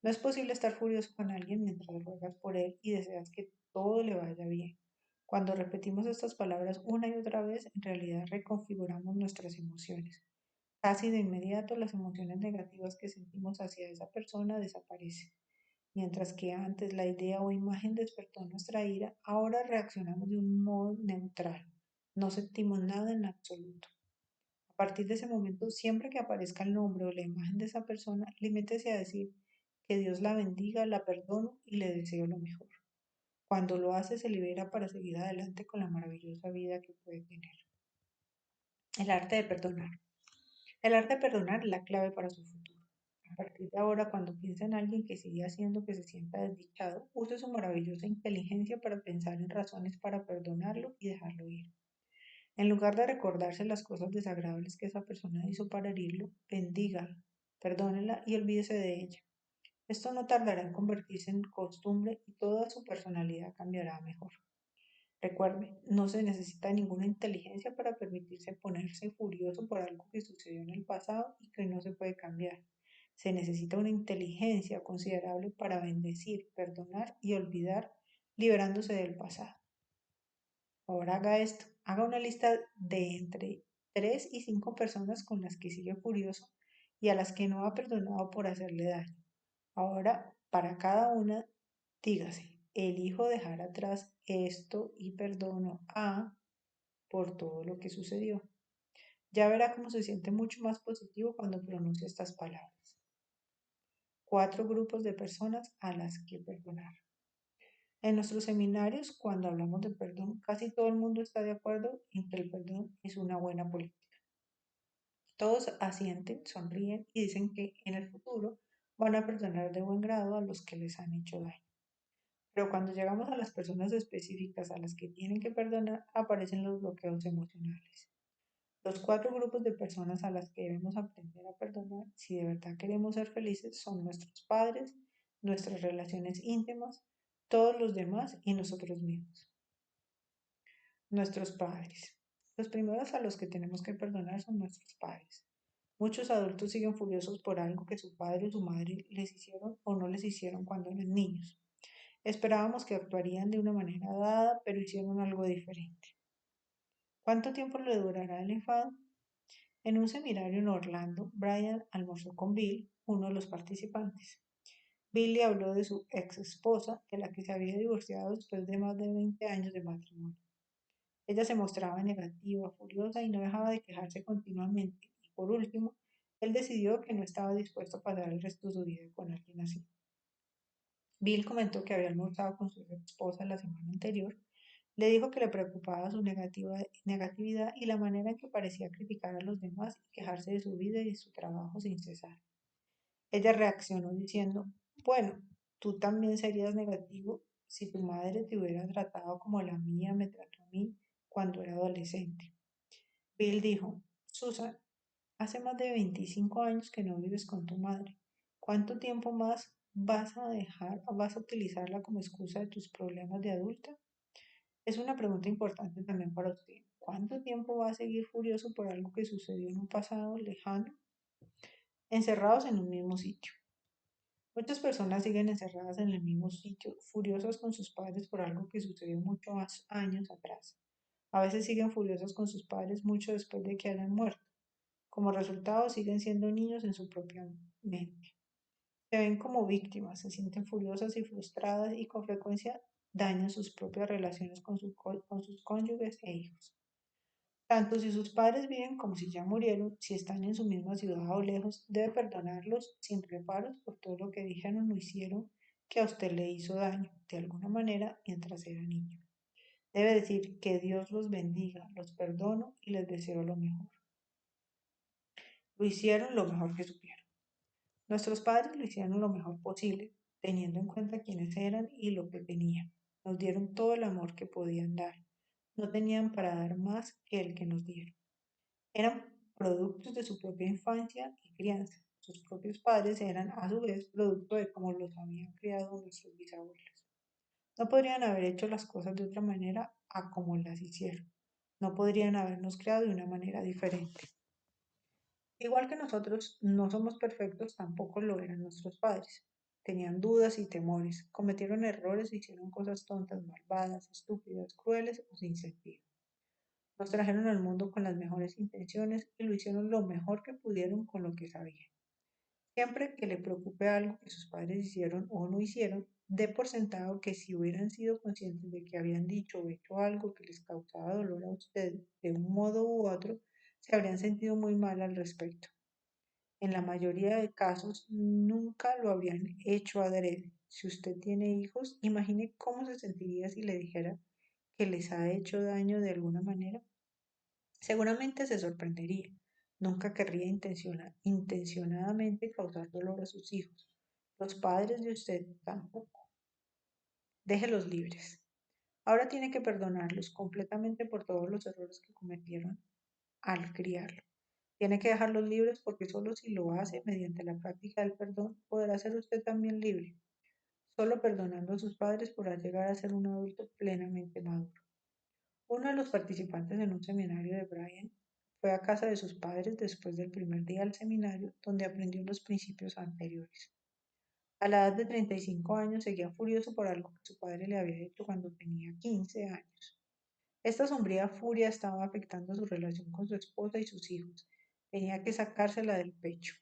No es posible estar furioso con alguien mientras ruegas por él y deseas que todo le vaya bien. Cuando repetimos estas palabras una y otra vez, en realidad reconfiguramos nuestras emociones. Casi de inmediato las emociones negativas que sentimos hacia esa persona desaparecen. Mientras que antes la idea o imagen despertó nuestra ira, ahora reaccionamos de un modo neutral. No sentimos nada en absoluto. A partir de ese momento, siempre que aparezca el nombre o la imagen de esa persona, limítese a decir que Dios la bendiga, la perdono y le deseo lo mejor. Cuando lo hace, se libera para seguir adelante con la maravillosa vida que puede tener. El arte de perdonar. El arte de perdonar es la clave para su futuro. A partir de ahora, cuando piensa en alguien que sigue haciendo que se sienta desdichado, use su maravillosa inteligencia para pensar en razones para perdonarlo y dejarlo ir. En lugar de recordarse las cosas desagradables que esa persona hizo para herirlo, bendígala, perdónela y olvídese de ella. Esto no tardará en convertirse en costumbre y toda su personalidad cambiará a mejor. Recuerde, no se necesita ninguna inteligencia para permitirse ponerse furioso por algo que sucedió en el pasado y que no se puede cambiar. Se necesita una inteligencia considerable para bendecir, perdonar y olvidar, liberándose del pasado. Ahora haga esto, haga una lista de entre 3 y 5 personas con las que sigue furioso y a las que no ha perdonado por hacerle daño. Ahora, para cada una, dígase, elijo dejar atrás esto y perdono a por todo lo que sucedió. Ya verá cómo se siente mucho más positivo cuando pronuncia estas palabras. 4 grupos de personas a las que perdonar. En nuestros seminarios, cuando hablamos de perdón, casi todo el mundo está de acuerdo en que el perdón es una buena política. Todos asienten, sonríen y dicen que en el futuro van a perdonar de buen grado a los que les han hecho daño. Pero cuando llegamos a las personas específicas a las que tienen que perdonar, aparecen los bloqueos emocionales. Los cuatro grupos de personas a las que debemos aprender a perdonar si de verdad queremos ser felices son nuestros padres, nuestras relaciones íntimas, todos los demás y nosotros mismos. Nuestros padres. Los primeros a los que tenemos que perdonar son nuestros padres. Muchos adultos siguen furiosos por algo que su padre o su madre les hicieron o no les hicieron cuando eran niños. Esperábamos que actuarían de una manera dada, pero hicieron algo diferente. ¿Cuánto tiempo le durará el enfado? En un seminario en Orlando, Brian almorzó con Bill, uno de los participantes. Bill le habló de su ex esposa, de la que se había divorciado después de más de 20 años de matrimonio. Ella se mostraba negativa, furiosa y no dejaba de quejarse continuamente. Y por último, él decidió que no estaba dispuesto a pasar el resto de su vida con alguien así. Bill comentó que había almorzado con su esposa la semana anterior. Le dijo que le preocupaba su negatividad y la manera en que parecía criticar a los demás y quejarse de su vida y de su trabajo sin cesar. Ella reaccionó diciendo, bueno, tú también serías negativo si tu madre te hubiera tratado como la mía me trató a mí cuando era adolescente. Bill dijo, Susan, hace más de 25 años que no vives con tu madre. ¿Cuánto tiempo más vas a utilizarla como excusa de tus problemas de adulta? Es una pregunta importante también para usted. ¿Cuánto tiempo va a seguir furioso por algo que sucedió en un pasado lejano? Encerrados en un mismo sitio. Muchas personas siguen encerradas en el mismo sitio, furiosas con sus padres por algo que sucedió muchos años atrás. A veces siguen furiosas con sus padres mucho después de que hayan muerto. Como resultado, siguen siendo niños en su propia mente. Se ven como víctimas, se sienten furiosas y frustradas y con frecuencia dañan sus propias relaciones con sus cónyuges e hijos. Tanto si sus padres viven como si ya murieron, si están en su misma ciudad o lejos, debe perdonarlos sin reparos por todo lo que dijeron o hicieron que a usted le hizo daño, de alguna manera, mientras era niño. Debe decir que Dios los bendiga, los perdono y les deseo lo mejor. Lo hicieron lo mejor que supieron. Nuestros padres lo hicieron lo mejor posible, teniendo en cuenta quiénes eran y lo que tenían. Nos dieron todo el amor que podían dar. No tenían para dar más que el que nos dieron. Eran productos de su propia infancia y crianza. Sus propios padres eran, a su vez, producto de cómo los habían criado nuestros bisabuelos. No podrían haber hecho las cosas de otra manera a como las hicieron. No podrían habernos creado de una manera diferente. Igual que nosotros no somos perfectos, tampoco lo eran nuestros padres. Tenían dudas y temores, cometieron errores e hicieron cosas tontas, malvadas, estúpidas, crueles o sin sentido. Nos trajeron al mundo con las mejores intenciones y lo hicieron lo mejor que pudieron con lo que sabían. Siempre que le preocupe algo que sus padres hicieron o no hicieron, dé por sentado que si hubieran sido conscientes de que habían dicho o hecho algo que les causaba dolor a usted de un modo u otro, se habrían sentido muy mal al respecto. En la mayoría de casos, nunca lo habrían hecho adrede. Si usted tiene hijos, imagine cómo se sentiría si le dijera que les ha hecho daño de alguna manera. Seguramente se sorprendería. Nunca querría intencionadamente causar dolor a sus hijos. Los padres de usted tampoco. Déjelos libres. Ahora tiene que perdonarlos completamente por todos los errores que cometieron al criarlo. Tiene que dejarlos libres porque solo si lo hace mediante la práctica del perdón podrá ser usted también libre. Solo perdonando a sus padres podrá llegar a ser un adulto plenamente maduro. Uno de los participantes en un seminario de Brian fue a casa de sus padres después del primer día del seminario, donde aprendió los principios anteriores. A la edad de 35 años seguía furioso por algo que su padre le había hecho cuando tenía 15 años. Esta sombría furia estaba afectando su relación con su esposa y sus hijos. Tenía que sacársela del pecho.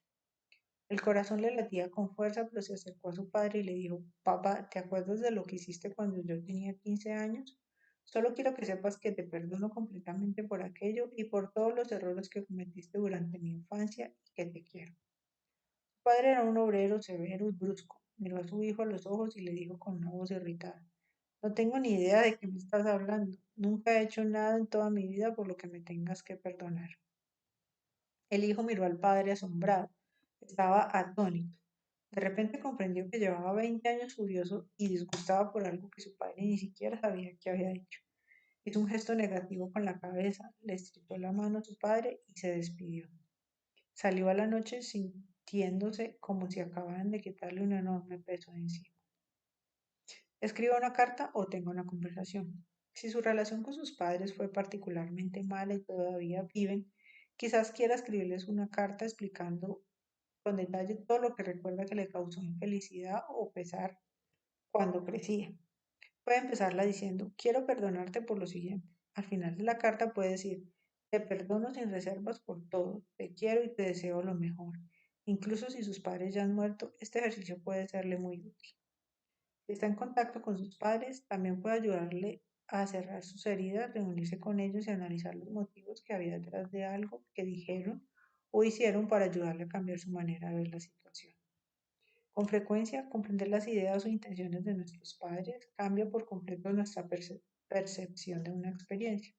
El corazón le latía con fuerza, pero se acercó a su padre y le dijo, papá, ¿te acuerdas de lo que hiciste cuando yo tenía 15 años? Solo quiero que sepas que te perdono completamente por aquello y por todos los errores que cometiste durante mi infancia y que te quiero. Su padre era un obrero severo y brusco. Miró a su hijo a los ojos y le dijo con una voz irritada, no tengo ni idea de qué me estás hablando. Nunca he hecho nada en toda mi vida por lo que me tengas que perdonar. El hijo miró al padre asombrado. Estaba atónito. De repente comprendió que llevaba 20 años furioso y disgustado por algo que su padre ni siquiera sabía que había hecho. Hizo un gesto negativo con la cabeza, le estrechó la mano a su padre y se despidió. Salió a la noche sintiéndose como si acabaran de quitarle un enorme peso de encima. Escriba una carta o tenga una conversación. Si su relación con sus padres fue particularmente mala y todavía viven, quizás quiera escribirles una carta explicando con detalle todo lo que recuerda que le causó infelicidad o pesar cuando crecía. Puede empezarla diciendo, quiero perdonarte por lo siguiente. Al final de la carta puede decir, te perdono sin reservas por todo, te quiero y te deseo lo mejor. Incluso si sus padres ya han muerto, este ejercicio puede serle muy útil. Si está en contacto con sus padres, también puede ayudarle a cerrar sus heridas, reunirse con ellos y analizar los motivos que había detrás de algo que dijeron o hicieron para ayudarle a cambiar su manera de ver la situación. Con frecuencia, comprender las ideas o intenciones de nuestros padres cambia por completo nuestra percepción de una experiencia.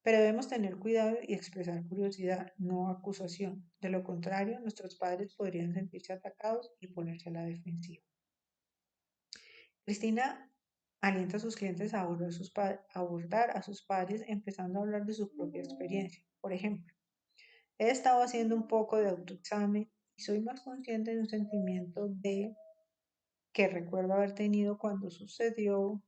Pero debemos tener cuidado y expresar curiosidad, no acusación. De lo contrario, nuestros padres podrían sentirse atacados y ponerse a la defensiva. Cristina alienta a sus clientes a abordar a sus padres empezando a hablar de su propia experiencia. Por ejemplo, he estado haciendo un poco de autoexamen y soy más consciente de un sentimiento de que recuerdo haber tenido cuando sucedió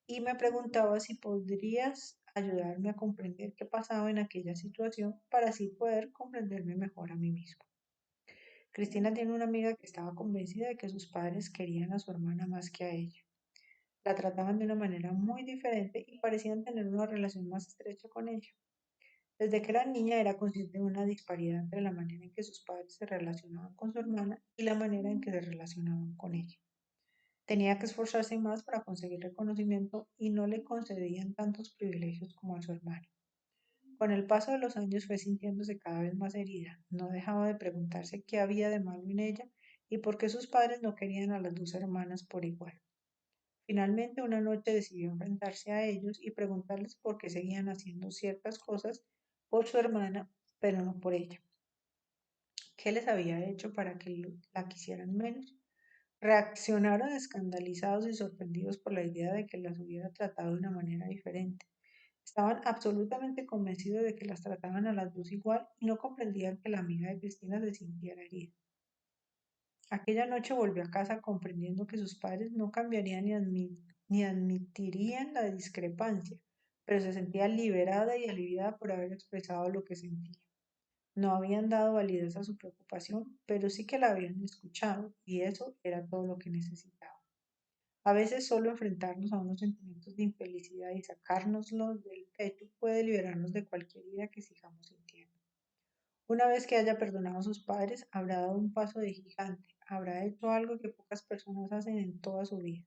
y me preguntaba si podrías ayudarme a comprender qué pasaba en aquella situación para así poder comprenderme mejor a mí mismo. Cristina tiene una amiga que estaba convencida de que sus padres querían a su hermana más que a ella. La trataban de una manera muy diferente y parecían tener una relación más estrecha con ella. Desde que era niña era consciente de una disparidad entre la manera en que sus padres se relacionaban con su hermana y la manera en que se relacionaban con ella. Tenía que esforzarse más para conseguir reconocimiento y no le concedían tantos privilegios como a su hermano. Con el paso de los años fue sintiéndose cada vez más herida. No dejaba de preguntarse qué había de malo en ella y por qué sus padres no querían a las dos hermanas por igual. Finalmente, una noche decidió enfrentarse a ellos y preguntarles por qué seguían haciendo ciertas cosas por su hermana, pero no por ella. ¿Qué les había hecho para que la quisieran menos? Reaccionaron escandalizados y sorprendidos por la idea de que las hubiera tratado de una manera diferente. Estaban absolutamente convencidos de que las trataban a las dos igual y no comprendían que la amiga de Cristina se sintiera herida. Aquella noche volvió a casa comprendiendo que sus padres no cambiarían ni admitirían la discrepancia, pero se sentía liberada y aliviada por haber expresado lo que sentía. No habían dado validez a su preocupación, pero sí que la habían escuchado y eso era todo lo que necesitaba. A veces solo enfrentarnos a unos sentimientos de infelicidad y sacárnoslos del pecho puede liberarnos de cualquier ira que sigamos sintiendo. Una vez que haya perdonado a sus padres, habrá dado un paso de gigante, habrá hecho algo que pocas personas hacen en toda su vida.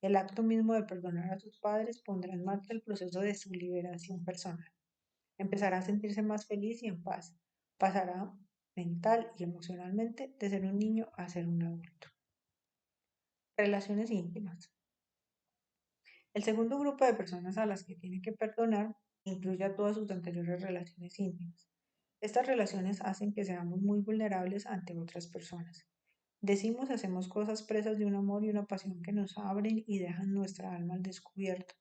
El acto mismo de perdonar a sus padres pondrá en marcha el proceso de su liberación personal. Empezará a sentirse más feliz y en paz. Pasará mental y emocionalmente de ser un niño a ser un adulto. Relaciones íntimas. El segundo grupo de personas a las que tiene que perdonar incluye a todas sus anteriores relaciones íntimas. Estas relaciones hacen que seamos muy vulnerables ante otras personas. Decimos y hacemos cosas presas de un amor y una pasión que nos abren y dejan nuestra alma al descubierto.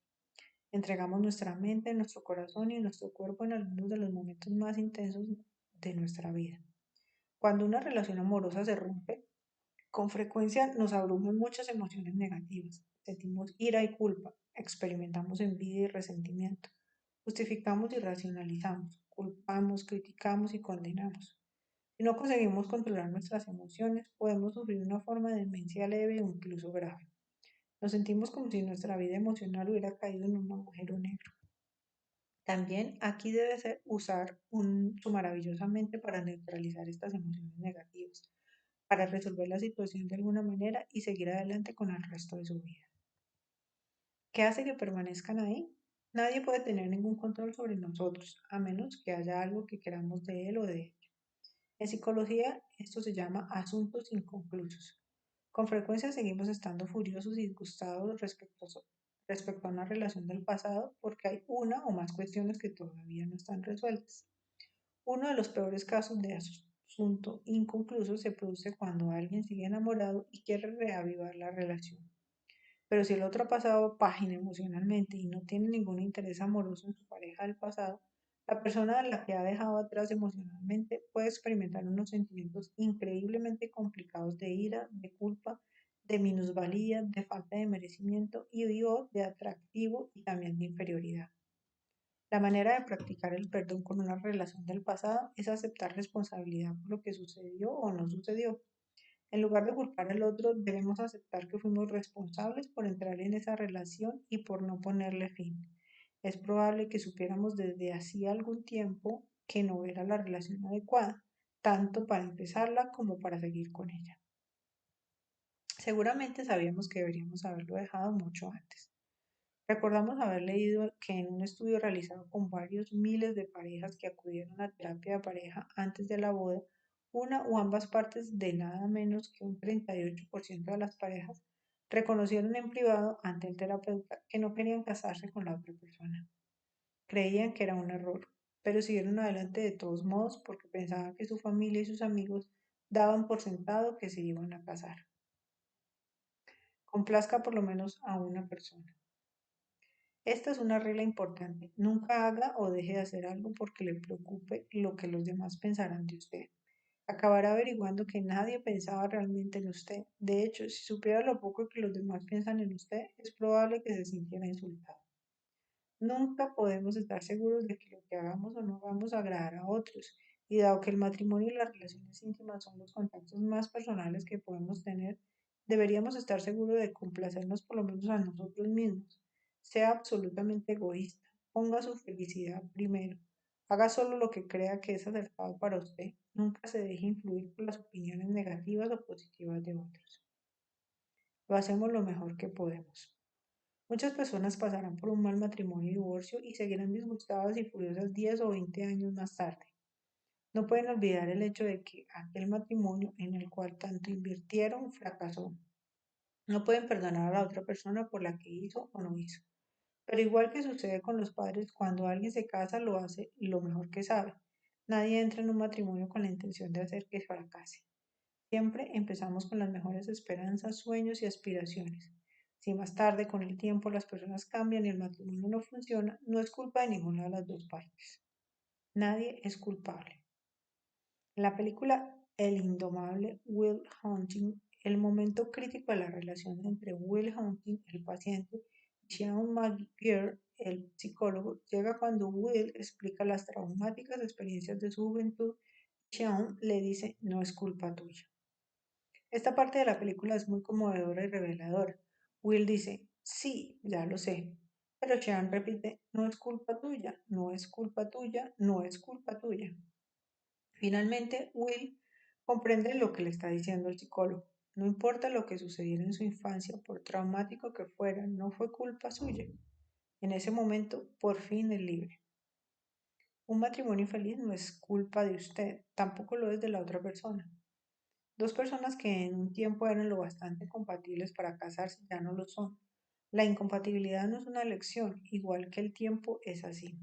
Entregamos nuestra mente, nuestro corazón y nuestro cuerpo en algunos de los momentos más intensos de nuestra vida. Cuando una relación amorosa se rompe, con frecuencia nos abruman muchas emociones negativas. Sentimos ira y culpa, experimentamos envidia y resentimiento, justificamos y racionalizamos, culpamos, criticamos y condenamos. Si no conseguimos controlar nuestras emociones, podemos sufrir una forma de demencia leve o incluso grave. Nos sentimos como si nuestra vida emocional hubiera caído en un agujero negro. También aquí debe ser usar su maravillosa mente para neutralizar estas emociones negativas, para resolver la situación de alguna manera y seguir adelante con el resto de su vida. ¿Qué hace que permanezcan ahí? Nadie puede tener ningún control sobre nosotros, a menos que haya algo que queramos de él o de ella. En psicología, esto se llama asuntos inconclusos. Con frecuencia seguimos estando furiosos y disgustados respecto a una relación del pasado porque hay una o más cuestiones que todavía no están resueltas. Uno de los peores casos de asunto inconcluso se produce cuando alguien sigue enamorado y quiere reavivar la relación. Pero si el otro ha pasado página emocionalmente y no tiene ningún interés amoroso en su pareja del pasado, la persona a la que ha dejado atrás emocionalmente puede experimentar unos sentimientos increíblemente complicados de ira, de culpa, de minusvalía, de falta de merecimiento y o de atractivo y también de inferioridad. La manera de practicar el perdón con una relación del pasado es aceptar responsabilidad por lo que sucedió o no sucedió. En lugar de culpar al otro, debemos aceptar que fuimos responsables por entrar en esa relación y por no ponerle fin. Es probable que supiéramos desde hacía algún tiempo que no era la relación adecuada, tanto para empezarla como para seguir con ella. Seguramente sabíamos que deberíamos haberlo dejado mucho antes. Recordamos haber leído que en un estudio realizado con varios miles de parejas que acudieron a terapia de pareja antes de la boda, una o ambas partes de nada menos que un 38% de las parejas reconocieron en privado ante el terapeuta que no querían casarse con la otra persona. Creían que era un error, pero siguieron adelante de todos modos porque pensaban que su familia y sus amigos daban por sentado que se iban a casar. Complazca por lo menos a una persona. Esta es una regla importante. Nunca haga o deje de hacer algo porque le preocupe lo que los demás pensarán de usted. Acabará averiguando que nadie pensaba realmente en usted. De hecho, si supiera lo poco que los demás piensan en usted, es probable que se sintiera insultado. Nunca podemos estar seguros de que lo que hagamos o no hagamos agradará a otros. Y dado que el matrimonio y las relaciones íntimas son los contactos más personales que podemos tener, deberíamos estar seguros de complacernos por lo menos a nosotros mismos. Sea absolutamente egoísta. Ponga su felicidad primero. Haga solo lo que crea que es acertado para usted. Nunca se deje influir por las opiniones negativas o positivas de otros. Lo hacemos lo mejor que podemos. Muchas personas pasarán por un mal matrimonio y divorcio y seguirán disgustadas y furiosas 10 o 20 años más tarde. No pueden olvidar el hecho de que aquel matrimonio en el cual tanto invirtieron fracasó. No pueden perdonar a la otra persona por la que hizo o no hizo. Pero igual que sucede con los padres, cuando alguien se casa lo hace lo mejor que sabe. Nadie entra en un matrimonio con la intención de hacer que fracase. Siempre empezamos con las mejores esperanzas, sueños y aspiraciones. Si más tarde, con el tiempo, las personas cambian y el matrimonio no funciona, no es culpa de ninguna de las dos partes. Nadie es culpable. En la película El indomable Will Hunting, el momento crítico de la relación entre Will Hunting, el paciente, y Sean McGear, el psicólogo, llega cuando Will explica las traumáticas experiencias de su juventud y Sean le dice, no es culpa tuya. Esta parte de la película es muy conmovedora y reveladora. Will dice, sí, ya lo sé. Pero Sean repite, no es culpa tuya, no es culpa tuya, no es culpa tuya. Finalmente, Will comprende lo que le está diciendo el psicólogo. No importa lo que sucediera en su infancia, por traumático que fuera, no fue culpa suya. En ese momento, por fin es libre. Un matrimonio infeliz no es culpa de usted, tampoco lo es de la otra persona. Dos personas que en un tiempo eran lo bastante compatibles para casarse ya no lo son. La incompatibilidad no es una elección, igual que el tiempo es así.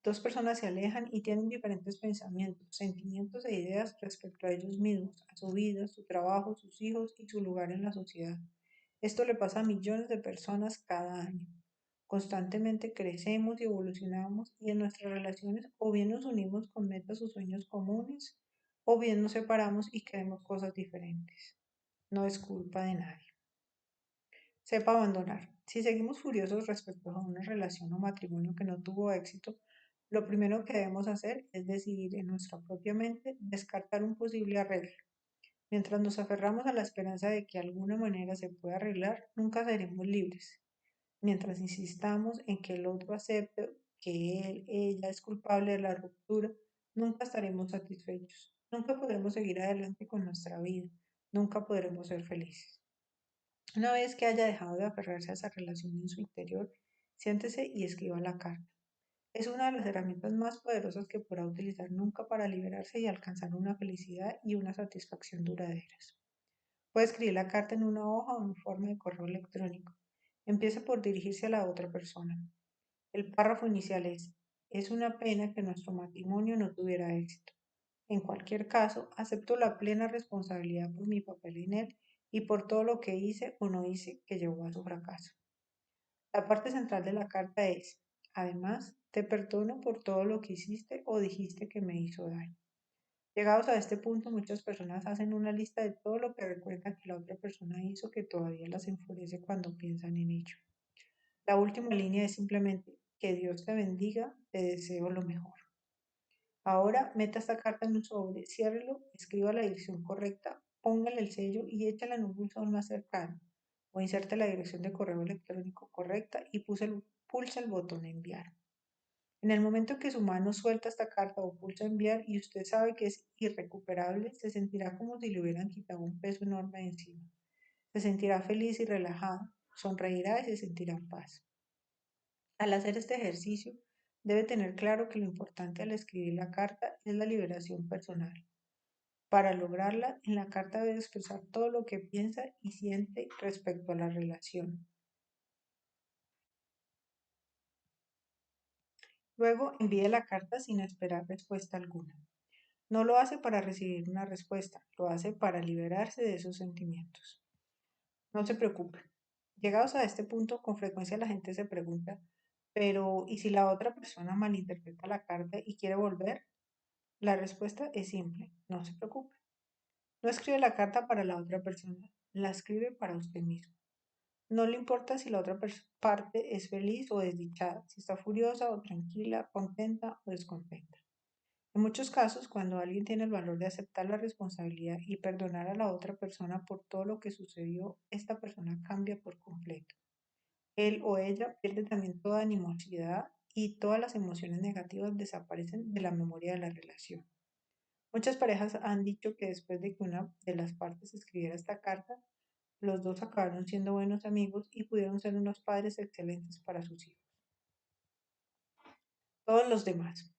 Dos personas se alejan y tienen diferentes pensamientos, sentimientos e ideas respecto a ellos mismos, a su vida, su trabajo, sus hijos y su lugar en la sociedad. Esto le pasa a millones de personas cada año. Constantemente crecemos y evolucionamos y en nuestras relaciones o bien nos unimos con metas o sueños comunes o bien nos separamos y queremos cosas diferentes. No es culpa de nadie. Sepa abandonar. Si seguimos furiosos respecto a una relación o matrimonio que no tuvo éxito, lo primero que debemos hacer es decidir en nuestra propia mente descartar un posible arreglo. Mientras nos aferramos a la esperanza de que de alguna manera se pueda arreglar, nunca seremos libres. Mientras insistamos en que el otro acepte que él, ella es culpable de la ruptura, nunca estaremos satisfechos. Nunca podremos seguir adelante con nuestra vida. Nunca podremos ser felices. Una vez que haya dejado de aferrarse a esa relación en su interior, siéntese y escriba la carta. Es una de las herramientas más poderosas que podrá utilizar nunca para liberarse y alcanzar una felicidad y una satisfacción duraderas. Puede escribir la carta en una hoja o en forma de correo electrónico. Empiece por dirigirse a la otra persona. El párrafo inicial es una pena que nuestro matrimonio no tuviera éxito. En cualquier caso, acepto la plena responsabilidad por mi papel en él y por todo lo que hice o no hice que llevó a su fracaso. La parte central de la carta es, además, te perdono por todo lo que hiciste o dijiste que me hizo daño. Llegados a este punto, muchas personas hacen una lista de todo lo que recuerdan que la otra persona hizo que todavía las enfurece cuando piensan en ello. La última línea es simplemente, que Dios te bendiga, te deseo lo mejor. Ahora meta esta carta en un sobre, ciérrelo, escriba la dirección correcta, póngale el sello y échala en un buzón más cercano. O inserte la dirección de correo electrónico correcta y pulsa el botón enviar. En el momento que su mano suelta esta carta o pulsa enviar y usted sabe que es irrecuperable, se sentirá como si le hubieran quitado un peso enorme de encima. Se sentirá feliz y relajado, sonreirá y se sentirá en paz. Al hacer este ejercicio, debe tener claro que lo importante al escribir la carta es la liberación personal. Para lograrla, en la carta debe expresar todo lo que piensa y siente respecto a la relación. Luego envíe la carta sin esperar respuesta alguna. No lo hace para recibir una respuesta, lo hace para liberarse de esos sentimientos. No se preocupe. Llegados a este punto, con frecuencia la gente se pregunta, pero ¿y si la otra persona malinterpreta la carta y quiere volver? La respuesta es simple, no se preocupe. No escribe la carta para la otra persona, la escribe para usted mismo. No le importa si la otra parte es feliz o desdichada, si está furiosa o tranquila, contenta o descontenta. En muchos casos, cuando alguien tiene el valor de aceptar la responsabilidad y perdonar a la otra persona por todo lo que sucedió, esta persona cambia por completo. Él o ella pierde también toda animosidad y todas las emociones negativas desaparecen de la memoria de la relación. Muchas parejas han dicho que después de que una de las partes escribiera esta carta, los dos acabaron siendo buenos amigos y pudieron ser unos padres excelentes para sus hijos. Todos los demás.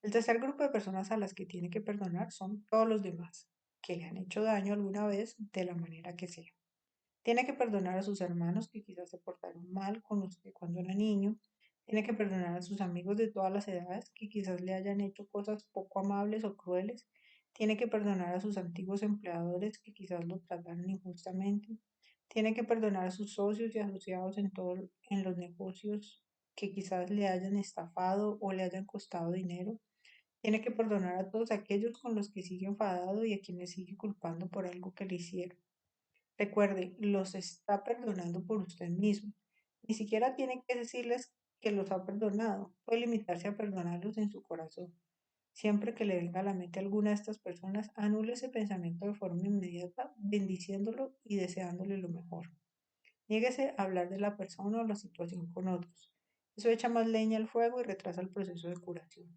El tercer grupo de personas a las que tiene que perdonar son todos los demás, que le han hecho daño alguna vez de la manera que sea. Tiene que perdonar a sus hermanos que quizás se portaron mal con usted cuando era niño. Tiene que perdonar a sus amigos de todas las edades que quizás le hayan hecho cosas poco amables o crueles. Tiene que perdonar a sus antiguos empleadores que quizás lo trataron injustamente. Tiene que perdonar a sus socios y asociados en los negocios que quizás le hayan estafado o le hayan costado dinero. Tiene que perdonar a todos aquellos con los que sigue enfadado y a quienes sigue culpando por algo que le hicieron. Recuerde, los está perdonando por usted mismo. Ni siquiera tiene que decirles que los ha perdonado. Puede limitarse a perdonarlos en su corazón. Siempre que le venga a la mente alguna de estas personas, anule ese pensamiento de forma inmediata, bendiciéndolo y deseándole lo mejor. Niéguese a hablar de la persona o la situación con otros. Eso echa más leña al fuego y retrasa el proceso de curación.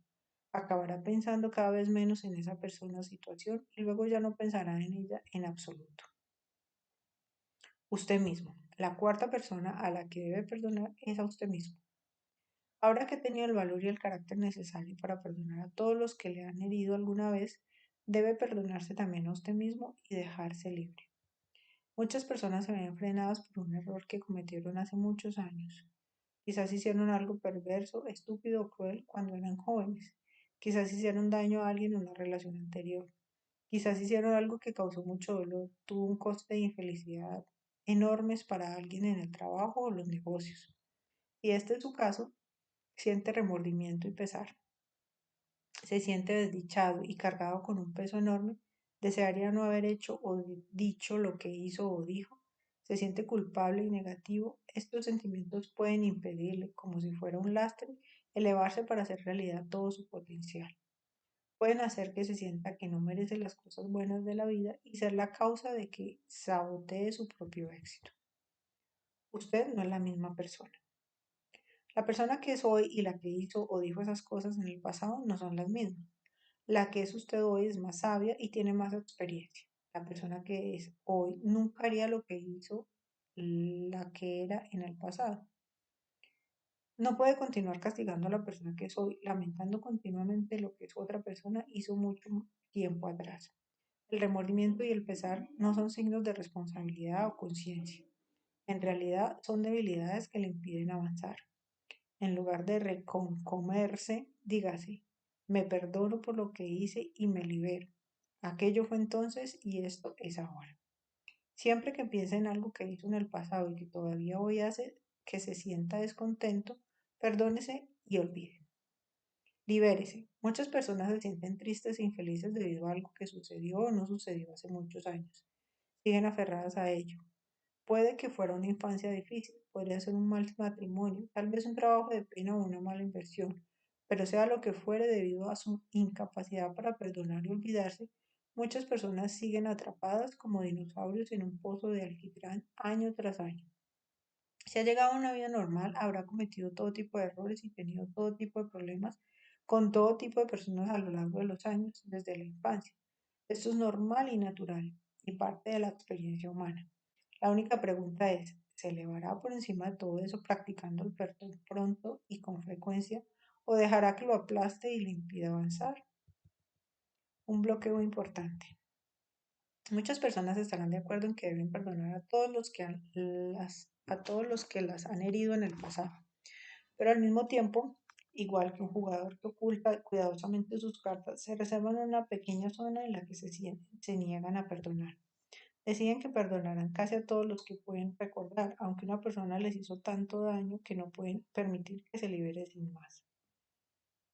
Acabará pensando cada vez menos en esa persona o situación y luego ya no pensará en ella en absoluto. Usted mismo. La cuarta persona a la que debe perdonar es a usted mismo. Ahora que ha tenido el valor y el carácter necesario para perdonar a todos los que le han herido alguna vez, debe perdonarse también a usted mismo y dejarse libre. Muchas personas se ven frenadas por un error que cometieron hace muchos años. Quizás hicieron algo perverso, estúpido o cruel cuando eran jóvenes. Quizás hicieron daño a alguien en una relación anterior. Quizás hicieron algo que causó mucho dolor, tuvo un coste de infelicidad enormes para alguien en el trabajo o los negocios. Si este es su caso, siente remordimiento y pesar. Se siente desdichado y cargado con un peso enorme. Desearía no haber hecho o dicho lo que hizo o dijo. Se siente culpable y negativo. Estos sentimientos pueden impedirle, como si fuera un lastre, elevarse para hacer realidad todo su potencial. Pueden hacer que se sienta que no merece las cosas buenas de la vida y ser la causa de que sabotee su propio éxito. Usted no es la misma persona. La persona que es hoy y la que hizo o dijo esas cosas en el pasado no son las mismas. La que es usted hoy es más sabia y tiene más experiencia. La persona que es hoy nunca haría lo que hizo la que era en el pasado. No puede continuar castigando a la persona que es hoy, lamentando continuamente lo que su otra persona hizo mucho tiempo atrás. El remordimiento y el pesar no son signos de responsabilidad o conciencia. En realidad son debilidades que le impiden avanzar. En lugar de reconcomerse, dígase, Me perdono por lo que hice y me libero. Aquello fue entonces y esto es ahora. Siempre que piense en algo que hizo en el pasado y que todavía hoy hace que se sienta descontento, perdónese y olvide. Libérese. Muchas personas se sienten tristes e infelices debido a algo que sucedió o no sucedió hace muchos años. Siguen aferradas a ello. Puede que fuera una infancia difícil, podría ser un mal matrimonio, tal vez un trabajo de pena o una mala inversión, pero sea lo que fuere debido a su incapacidad para perdonar y olvidarse, muchas personas siguen atrapadas como dinosaurios en un pozo de alquitrán año tras año. Si ha llegado a una vida normal, habrá cometido todo tipo de errores y tenido todo tipo de problemas con todo tipo de personas a lo largo de los años, desde la infancia. Esto es normal y natural y parte de la experiencia humana. La única pregunta es, ¿se elevará por encima de todo eso practicando el perdón pronto y con frecuencia o dejará que lo aplaste y le impida avanzar? Un bloqueo importante. Muchas personas estarán de acuerdo en que deben perdonar a todos los que a todos los que las han herido en el pasado, pero al mismo tiempo, igual que un jugador que oculta cuidadosamente sus cartas, se reservan una pequeña zona en la que se niegan a perdonar. Deciden que perdonarán casi a todos los que pueden recordar, aunque una persona les hizo tanto daño que no pueden permitir que se libere sin más.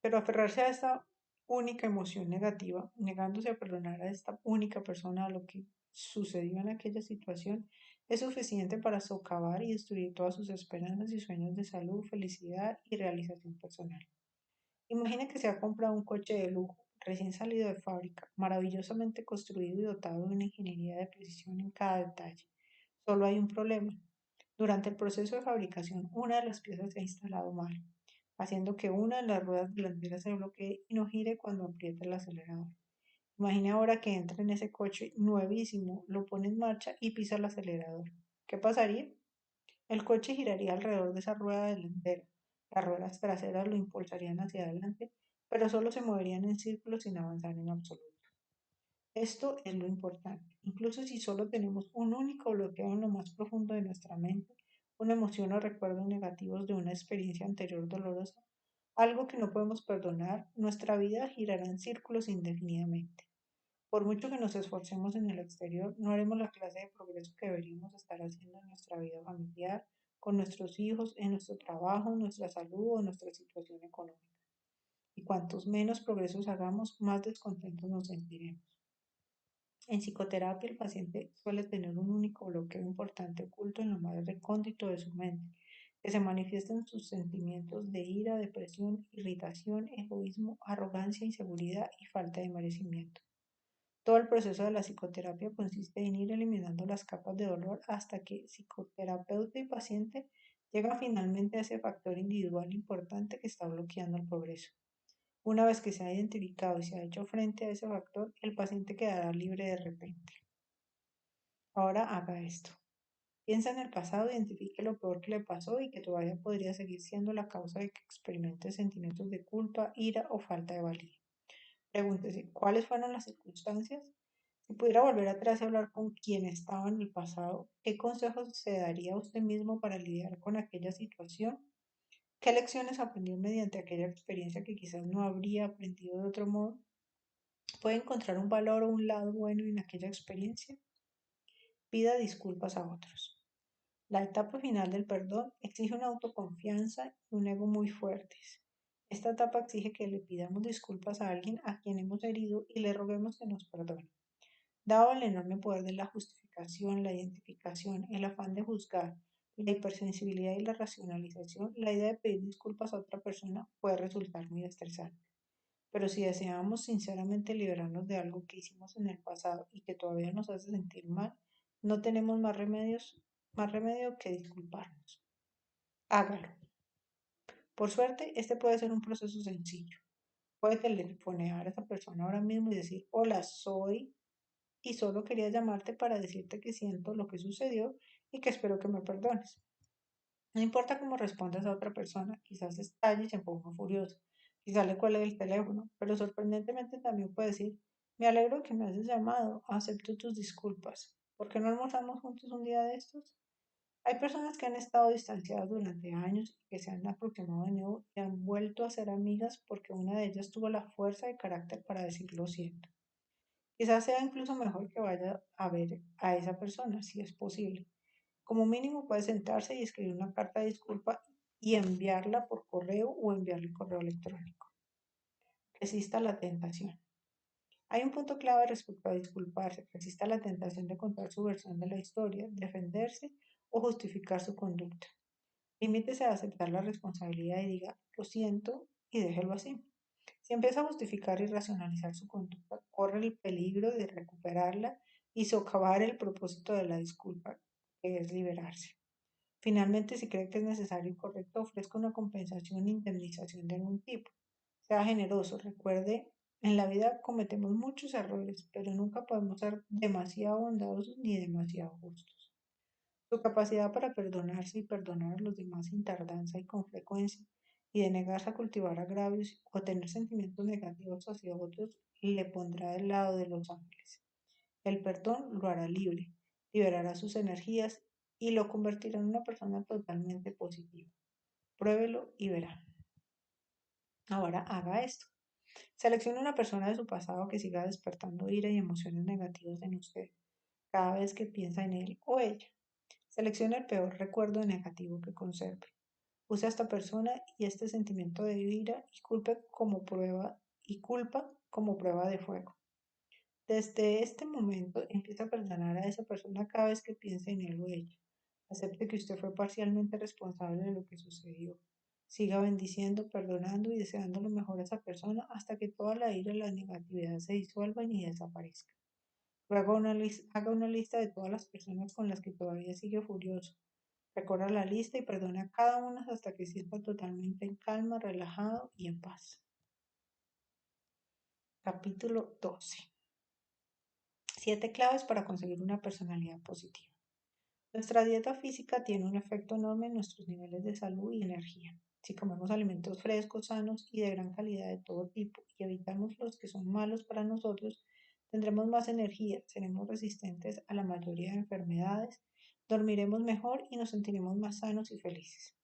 Pero aferrarse a esta única emoción negativa, negándose a perdonar a esta única persona lo que sucedió en aquella situación, es suficiente para socavar y destruir todas sus esperanzas y sueños de salud, felicidad y realización personal. Imagina que se ha comprado un coche de lujo, recién salido de fábrica, maravillosamente construido y dotado de una ingeniería de precisión en cada detalle. Solo hay un problema. Durante el proceso de fabricación, una de las piezas se ha instalado mal, haciendo que una de las ruedas delanteras se bloquee y no gire cuando aprieta el acelerador. Imagina ahora que entra en ese coche nuevísimo, lo pone en marcha y pisa el acelerador. ¿Qué pasaría? El coche giraría alrededor de esa rueda delantera. Las ruedas traseras lo impulsarían hacia adelante, pero solo se moverían en círculos sin avanzar en absoluto. Esto es lo importante. Incluso si solo tenemos un único bloqueo en lo más profundo de nuestra mente, una emoción o recuerdos negativos de una experiencia anterior dolorosa, algo que no podemos perdonar, nuestra vida girará en círculos indefinidamente. Por mucho que nos esforcemos en el exterior, no haremos la clase de progreso que deberíamos estar haciendo en nuestra vida familiar, con nuestros hijos, en nuestro trabajo, en nuestra salud o en nuestra situación económica. Y cuantos menos progresos hagamos, más descontentos nos sentiremos. En psicoterapia, el paciente suele tener un único bloqueo importante oculto en lo más recóndito de su mente, que se manifiesta en sus sentimientos de ira, depresión, irritación, egoísmo, arrogancia, inseguridad y falta de merecimiento. Todo el proceso de la psicoterapia consiste en ir eliminando las capas de dolor hasta que psicoterapeuta y paciente llegan finalmente a ese factor individual importante que está bloqueando el progreso. Una vez que se ha identificado y se ha hecho frente a ese factor, el paciente quedará libre de repente. Ahora haga esto. Piensa en el pasado, identifique lo peor que le pasó y que todavía podría seguir siendo la causa de que experimente sentimientos de culpa, ira o falta de valía. Pregúntese, ¿cuáles fueron las circunstancias? Si pudiera volver atrás y hablar con quien estaba en el pasado, ¿qué consejos se daría a usted mismo para lidiar con aquella situación? ¿Qué lecciones aprendió mediante aquella experiencia que quizás no habría aprendido de otro modo? ¿Puede encontrar un valor o un lado bueno en aquella experiencia? Pida disculpas a otros. La etapa final del perdón exige una autoconfianza y un ego muy fuertes. Esta etapa exige que le pidamos disculpas a alguien a quien hemos herido y le roguemos que nos perdone. Dado el enorme poder de la justificación, la identificación, el afán de juzgar, la hipersensibilidad y la racionalización, la idea de pedir disculpas a otra persona puede resultar muy estresante. Pero si deseamos sinceramente liberarnos de algo que hicimos en el pasado y que todavía nos hace sentir mal, no tenemos más remedio que disculparnos. Hágalo. Por suerte, este puede ser un proceso sencillo. Puede telefonear a esa persona ahora mismo y decir, hola, soy y solo quería llamarte para decirte que siento lo que sucedió y que espero que me perdones. No importa cómo respondas a otra persona, quizás estalle y se ponga furioso, quizás le cuelgue el teléfono, pero sorprendentemente también puede decir, me alegro que me hayas llamado, acepto tus disculpas. ¿Por qué no almorzamos juntos un día de estos? Hay personas que han estado distanciadas durante años y que se han aproximado de nuevo y han vuelto a ser amigas porque una de ellas tuvo la fuerza de carácter para decir lo siento. Quizás sea incluso mejor que vaya a ver a esa persona, si es posible. Como mínimo puede sentarse y escribir una carta de disculpa y enviarla por correo o enviarle correo electrónico. Resista la tentación. Hay un punto clave respecto a disculparse. Resista la tentación de contar su versión de la historia, defenderse o justificar su conducta. Limítese a aceptar la responsabilidad y diga, lo siento, y déjelo así. Si empieza a justificar y racionalizar su conducta, corre el peligro de recuperarla y socavar el propósito de la disculpa, que es liberarse. Finalmente, si cree que es necesario y correcto, ofrezca una compensación e indemnización de algún tipo. Sea generoso. Recuerde, en la vida cometemos muchos errores, pero nunca podemos ser demasiado bondadosos ni demasiado justos. Su capacidad para perdonarse y perdonar a los demás sin tardanza y con frecuencia, y de negarse a cultivar agravios o tener sentimientos negativos hacia otros, le pondrá del lado de los ángeles. El perdón lo hará libre, liberará sus energías y lo convertirá en una persona totalmente positiva. Pruébelo y verá. Ahora haga esto. Seleccione una persona de su pasado que siga despertando ira y emociones negativas en usted cada vez que piensa en él o ella. Seleccione el peor recuerdo negativo que conserve. Use a esta persona y este sentimiento de ira y culpa como prueba de fuego. Desde este momento empieza a perdonar a esa persona cada vez que piense en él o ella. Acepte que usted fue parcialmente responsable de lo que sucedió. Siga bendiciendo, perdonando y deseando lo mejor a esa persona hasta que toda la ira y la negatividad se disuelvan y desaparezcan. Luego haga una lista de todas las personas con las que todavía sigue furioso. Recorra la lista y perdona a cada una hasta que sienta totalmente en calma, relajado y en paz. Capítulo 12. 7 claves para conseguir una personalidad positiva. Nuestra dieta física tiene un efecto enorme en nuestros niveles de salud y energía. Si comemos alimentos frescos, sanos y de gran calidad de todo tipo y evitamos los que son malos para nosotros, tendremos más energía, seremos resistentes a la mayoría de enfermedades, dormiremos mejor y nos sentiremos más sanos y felices.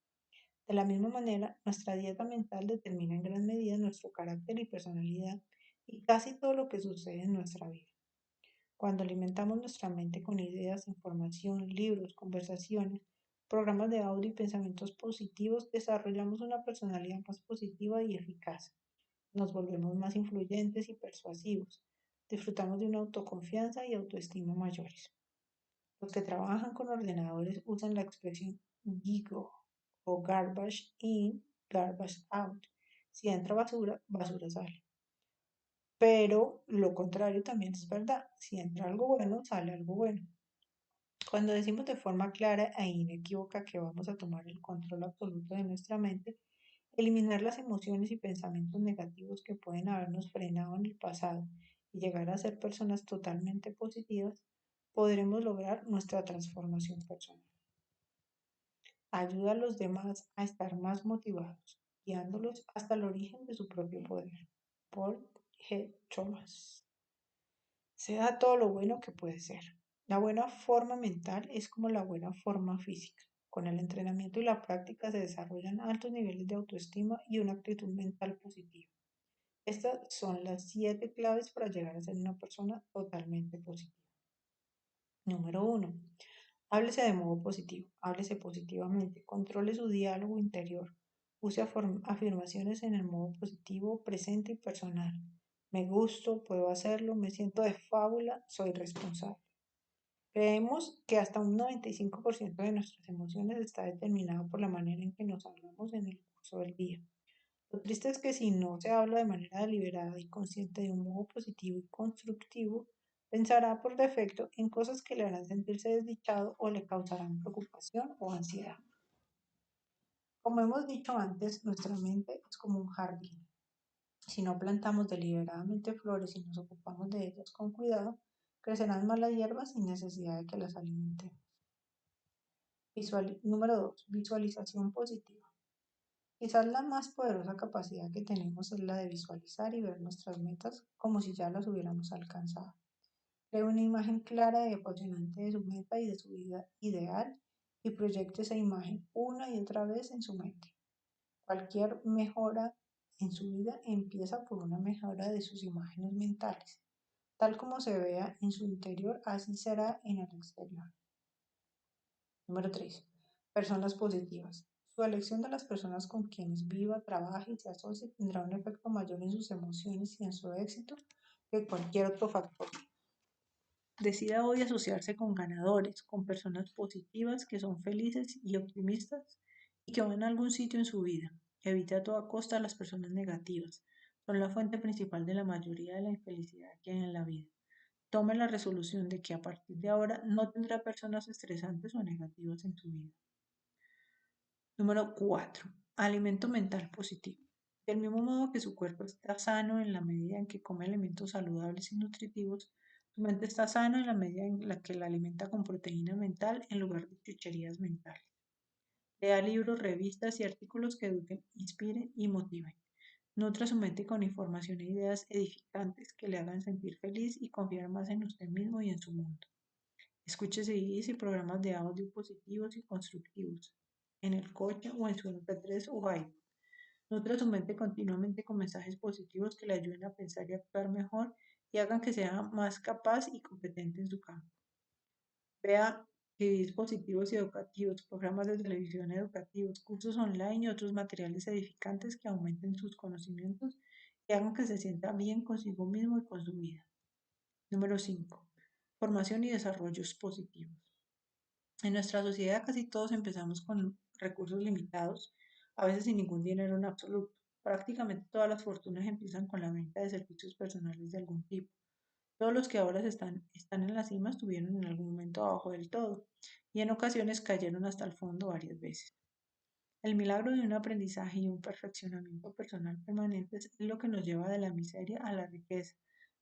De la misma manera, nuestra dieta mental determina en gran medida nuestro carácter y personalidad y casi todo lo que sucede en nuestra vida. Cuando alimentamos nuestra mente con ideas, información, libros, conversaciones, programas de audio y pensamientos positivos, desarrollamos una personalidad más positiva y eficaz. Nos volvemos más influyentes y persuasivos. Disfrutamos de una autoconfianza y autoestima mayores. Los que trabajan con ordenadores usan la expresión GIGO o garbage in, garbage out. Si entra basura, basura sale. Pero lo contrario también es verdad. Si entra algo bueno, sale algo bueno. Cuando decimos de forma clara e inequívoca que vamos a tomar el control absoluto de nuestra mente, eliminar las emociones y pensamientos negativos que pueden habernos frenado en el pasado y llegar a ser personas totalmente positivas, podremos lograr nuestra transformación personal. Ayuda a los demás a estar más motivados, guiándolos hasta el origen de su propio poder. Paul G. Thomas. Sea todo lo bueno que puede ser. La buena forma mental es como la buena forma física. Con el entrenamiento y la práctica se desarrollan altos niveles de autoestima y una actitud mental positiva. Estas son las 7 claves para llegar a ser una persona totalmente positiva. Número 1. Háblese de modo positivo. Háblese positivamente. Controle su diálogo interior. Use afirmaciones en el modo positivo, presente y personal. Me gusto, puedo hacerlo, me siento de fábula, soy responsable. Creemos que hasta un 95% de nuestras emociones está determinado por la manera en que nos hablamos en el curso del día. Lo triste es que si no se habla de manera deliberada y consciente de un modo positivo y constructivo, pensará por defecto en cosas que le harán sentirse desdichado o le causarán preocupación o ansiedad. Como hemos dicho antes, nuestra mente es como un jardín. Si no plantamos deliberadamente flores y nos ocupamos de ellas con cuidado, crecerán malas hierbas sin necesidad de que las alimentemos. Número 2. Visualización positiva. Quizás la más poderosa capacidad que tenemos es la de visualizar y ver nuestras metas como si ya las hubiéramos alcanzado. Cree una imagen clara y apasionante de su meta y de su vida ideal y proyecte esa imagen una y otra vez en su mente. Cualquier mejora en su vida empieza por una mejora de sus imágenes mentales. Tal como se vea en su interior, así será en el exterior. Número 3. Personas positivas. Su elección de las personas con quienes viva, trabaje y se asocie tendrá un efecto mayor en sus emociones y en su éxito que cualquier otro factor. Decida hoy asociarse con ganadores, con personas positivas que son felices y optimistas y que van a algún sitio en su vida. Evite a toda costa a las personas negativas. Son la fuente principal de la mayoría de la infelicidad que hay en la vida. Tome la resolución de que a partir de ahora no tendrá personas estresantes o negativas en su vida. Número 4. Alimento mental positivo. Del mismo modo que su cuerpo está sano en la medida en que come alimentos saludables y nutritivos, su mente está sana en la medida en la que la alimenta con proteína mental en lugar de chucherías mentales. Lea libros, revistas y artículos que eduquen, inspiren y motiven. Nutra su mente con información e ideas edificantes que le hagan sentir feliz y confiar más en usted mismo y en su mundo. Escuche CDs y programas de audio positivos y constructivos en el coche o en su MP3 o iPod. Nutra su mente continuamente con mensajes positivos que le ayuden a pensar y actuar mejor y hagan que sea más capaz y competente en su campo. Vea CDs positivos y educativos, programas de televisión educativos, cursos online y otros materiales edificantes que aumenten sus conocimientos y hagan que se sienta bien consigo mismo y con su vida. Número 5. Formación y desarrollos positivos. En nuestra sociedad casi todos empezamos con recursos limitados, a veces sin ningún dinero en absoluto. Prácticamente todas las fortunas empiezan con la venta de servicios personales de algún tipo. Todos los que ahora están en la cima estuvieron en algún momento abajo del todo y en ocasiones cayeron hasta el fondo varias veces. El milagro de un aprendizaje y un perfeccionamiento personal permanentes es lo que nos lleva de la miseria a la riqueza,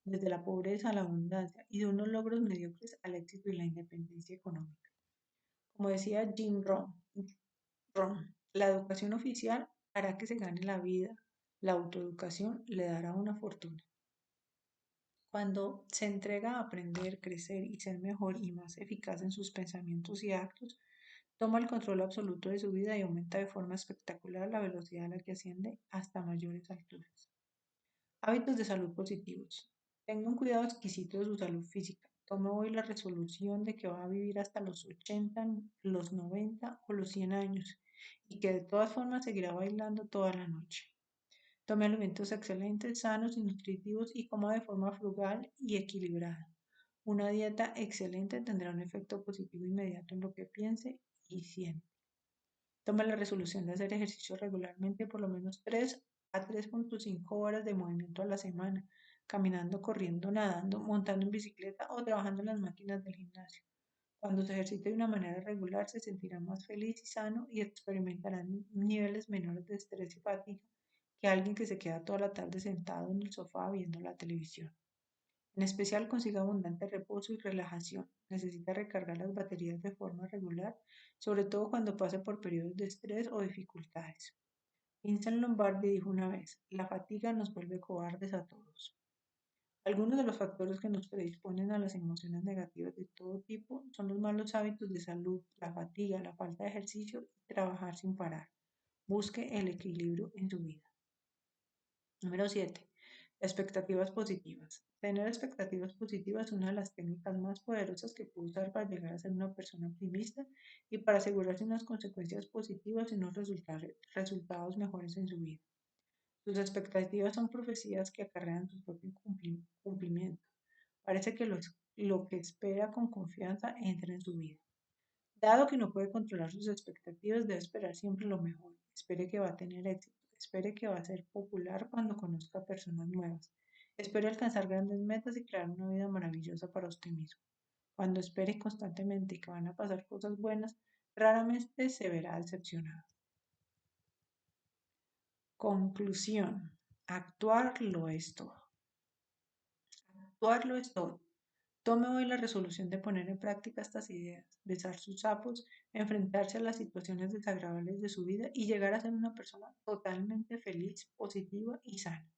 desde la pobreza a la abundancia y de unos logros mediocres al éxito y la independencia económica. Como decía Rohn, la educación oficial hará que se gane la vida, la autoeducación le dará una fortuna. Cuando se entrega a aprender, crecer y ser mejor y más eficaz en sus pensamientos y actos, toma el control absoluto de su vida y aumenta de forma espectacular la velocidad a la que asciende hasta mayores alturas. Hábitos de salud positivos. Tenga un cuidado exquisito de su salud física. Tome hoy la resolución de que va a vivir hasta los 80, los 90 o los 100 años y que de todas formas seguirá bailando toda la noche. Tome alimentos excelentes, sanos y nutritivos y coma de forma frugal y equilibrada. Una dieta excelente tendrá un efecto positivo inmediato en lo que piense y siente. Tome la resolución de hacer ejercicio regularmente por lo menos 3 a 3.5 horas de movimiento a la semana, caminando, corriendo, nadando, montando en bicicleta o trabajando en las máquinas del gimnasio. Cuando se ejercite de una manera regular, se sentirá más feliz y sano y experimentará niveles menores de estrés y fatiga que alguien que se queda toda la tarde sentado en el sofá viendo la televisión. En especial, consiga abundante reposo y relajación. Necesita recargar las baterías de forma regular, sobre todo cuando pase por periodos de estrés o dificultades. Vincent Lombardi dijo una vez, la fatiga nos vuelve cobardes a todos. Algunos de los factores que nos predisponen a las emociones negativas de todo tipo son los malos hábitos de salud, la fatiga, la falta de ejercicio y trabajar sin parar. Busque el equilibrio en su vida. Número 7. Expectativas positivas. Tener expectativas positivas es una de las técnicas más poderosas que puede usar para llegar a ser una persona optimista y para asegurarse unas consecuencias positivas y unos resultados mejores en su vida. Sus expectativas son profecías que acarrean su propio cumplimiento. Parece que lo que espera con confianza entra en su vida. Dado que no puede controlar sus expectativas, debe esperar siempre lo mejor. Espere que va a tener éxito. Espere que va a ser popular cuando conozca personas nuevas. Espere alcanzar grandes metas y crear una vida maravillosa para usted mismo. Cuando espere constantemente que van a pasar cosas buenas, raramente se verá decepcionado. Conclusión. Actuar lo es todo. Actuar lo es todo. Tome hoy la resolución de poner en práctica estas ideas, besar sus sapos, enfrentarse a las situaciones desagradables de su vida y llegar a ser una persona totalmente feliz, positiva y sana.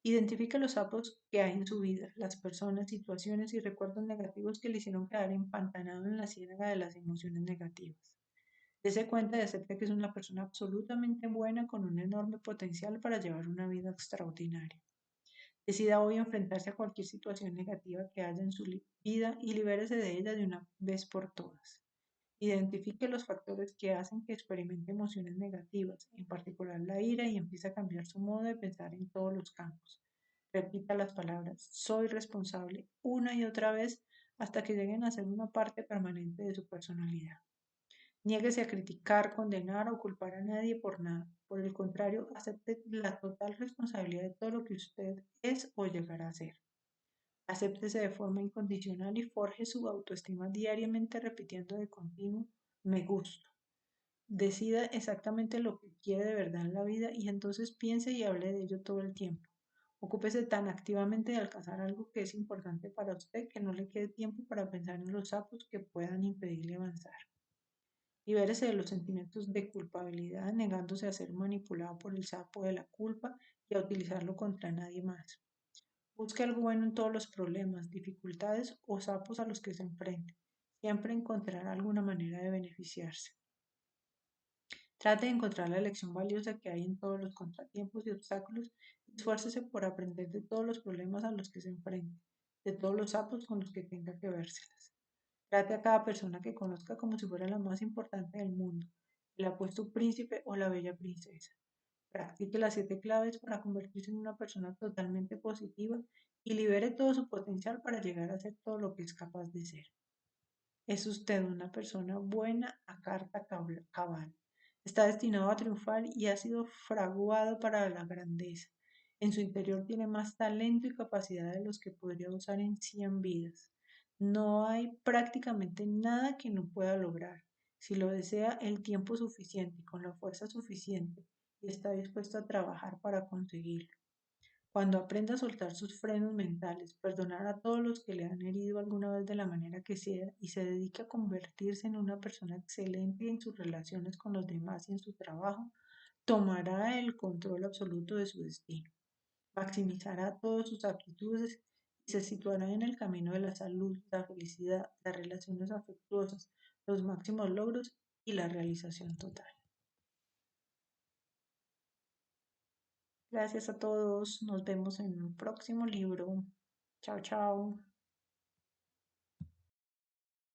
Identifique los sapos que hay en su vida, las personas, situaciones y recuerdos negativos que le hicieron quedar empantanado en la ciénaga de las emociones negativas. Dese cuenta y acepte que es una persona absolutamente buena con un enorme potencial para llevar una vida extraordinaria. Decida hoy enfrentarse a cualquier situación negativa que haya en su vida y libérese de ella de una vez por todas. Identifique los factores que hacen que experimente emociones negativas, en particular la ira, y empiece a cambiar su modo de pensar en todos los campos. Repita las palabras soy responsable una y otra vez hasta que lleguen a ser una parte permanente de su personalidad. Niéguese a criticar, condenar o culpar a nadie por nada. Por el contrario, acepte la total responsabilidad de todo lo que usted es o llegará a ser. Acéptese de forma incondicional y forje su autoestima diariamente repitiendo de continuo me gusto. Decida exactamente lo que quiere de verdad en la vida y entonces piense y hable de ello todo el tiempo. Ocúpese tan activamente de alcanzar algo que es importante para usted que no le quede tiempo para pensar en los sapos que puedan impedirle avanzar. Libérese de los sentimientos de culpabilidad, negándose a ser manipulado por el sapo de la culpa y a utilizarlo contra nadie más. Busque algo bueno en todos los problemas, dificultades o sapos a los que se enfrente. Siempre encontrará alguna manera de beneficiarse. Trate de encontrar la lección valiosa que hay en todos los contratiempos y obstáculos y esfuércese por aprender de todos los problemas a los que se enfrente, de todos los sapos con los que tenga que vérselas. Trate a cada persona que conozca como si fuera la más importante del mundo, el apuesto príncipe o la bella princesa. Practique las 7 claves para convertirse en una persona totalmente positiva y libere todo su potencial para llegar a ser todo lo que es capaz de ser. Es usted una persona buena a carta cabal. Está destinado a triunfar y ha sido fraguado para la grandeza. En su interior tiene más talento y capacidad de los que podría usar en 100 vidas. No hay prácticamente nada que no pueda lograr. Si lo desea el tiempo suficiente y con la fuerza suficiente y está dispuesto a trabajar para conseguirlo. Cuando aprenda a soltar sus frenos mentales, perdonar a todos los que le han herido alguna vez de la manera que sea y se dedique a convertirse en una persona excelente en sus relaciones con los demás y en su trabajo, tomará el control absoluto de su destino, maximizará todas sus aptitudes y se situará en el camino de la salud, la felicidad, las relaciones afectuosas, los máximos logros y la realización total. Gracias a todos. Nos vemos en un próximo libro. Chao, chao.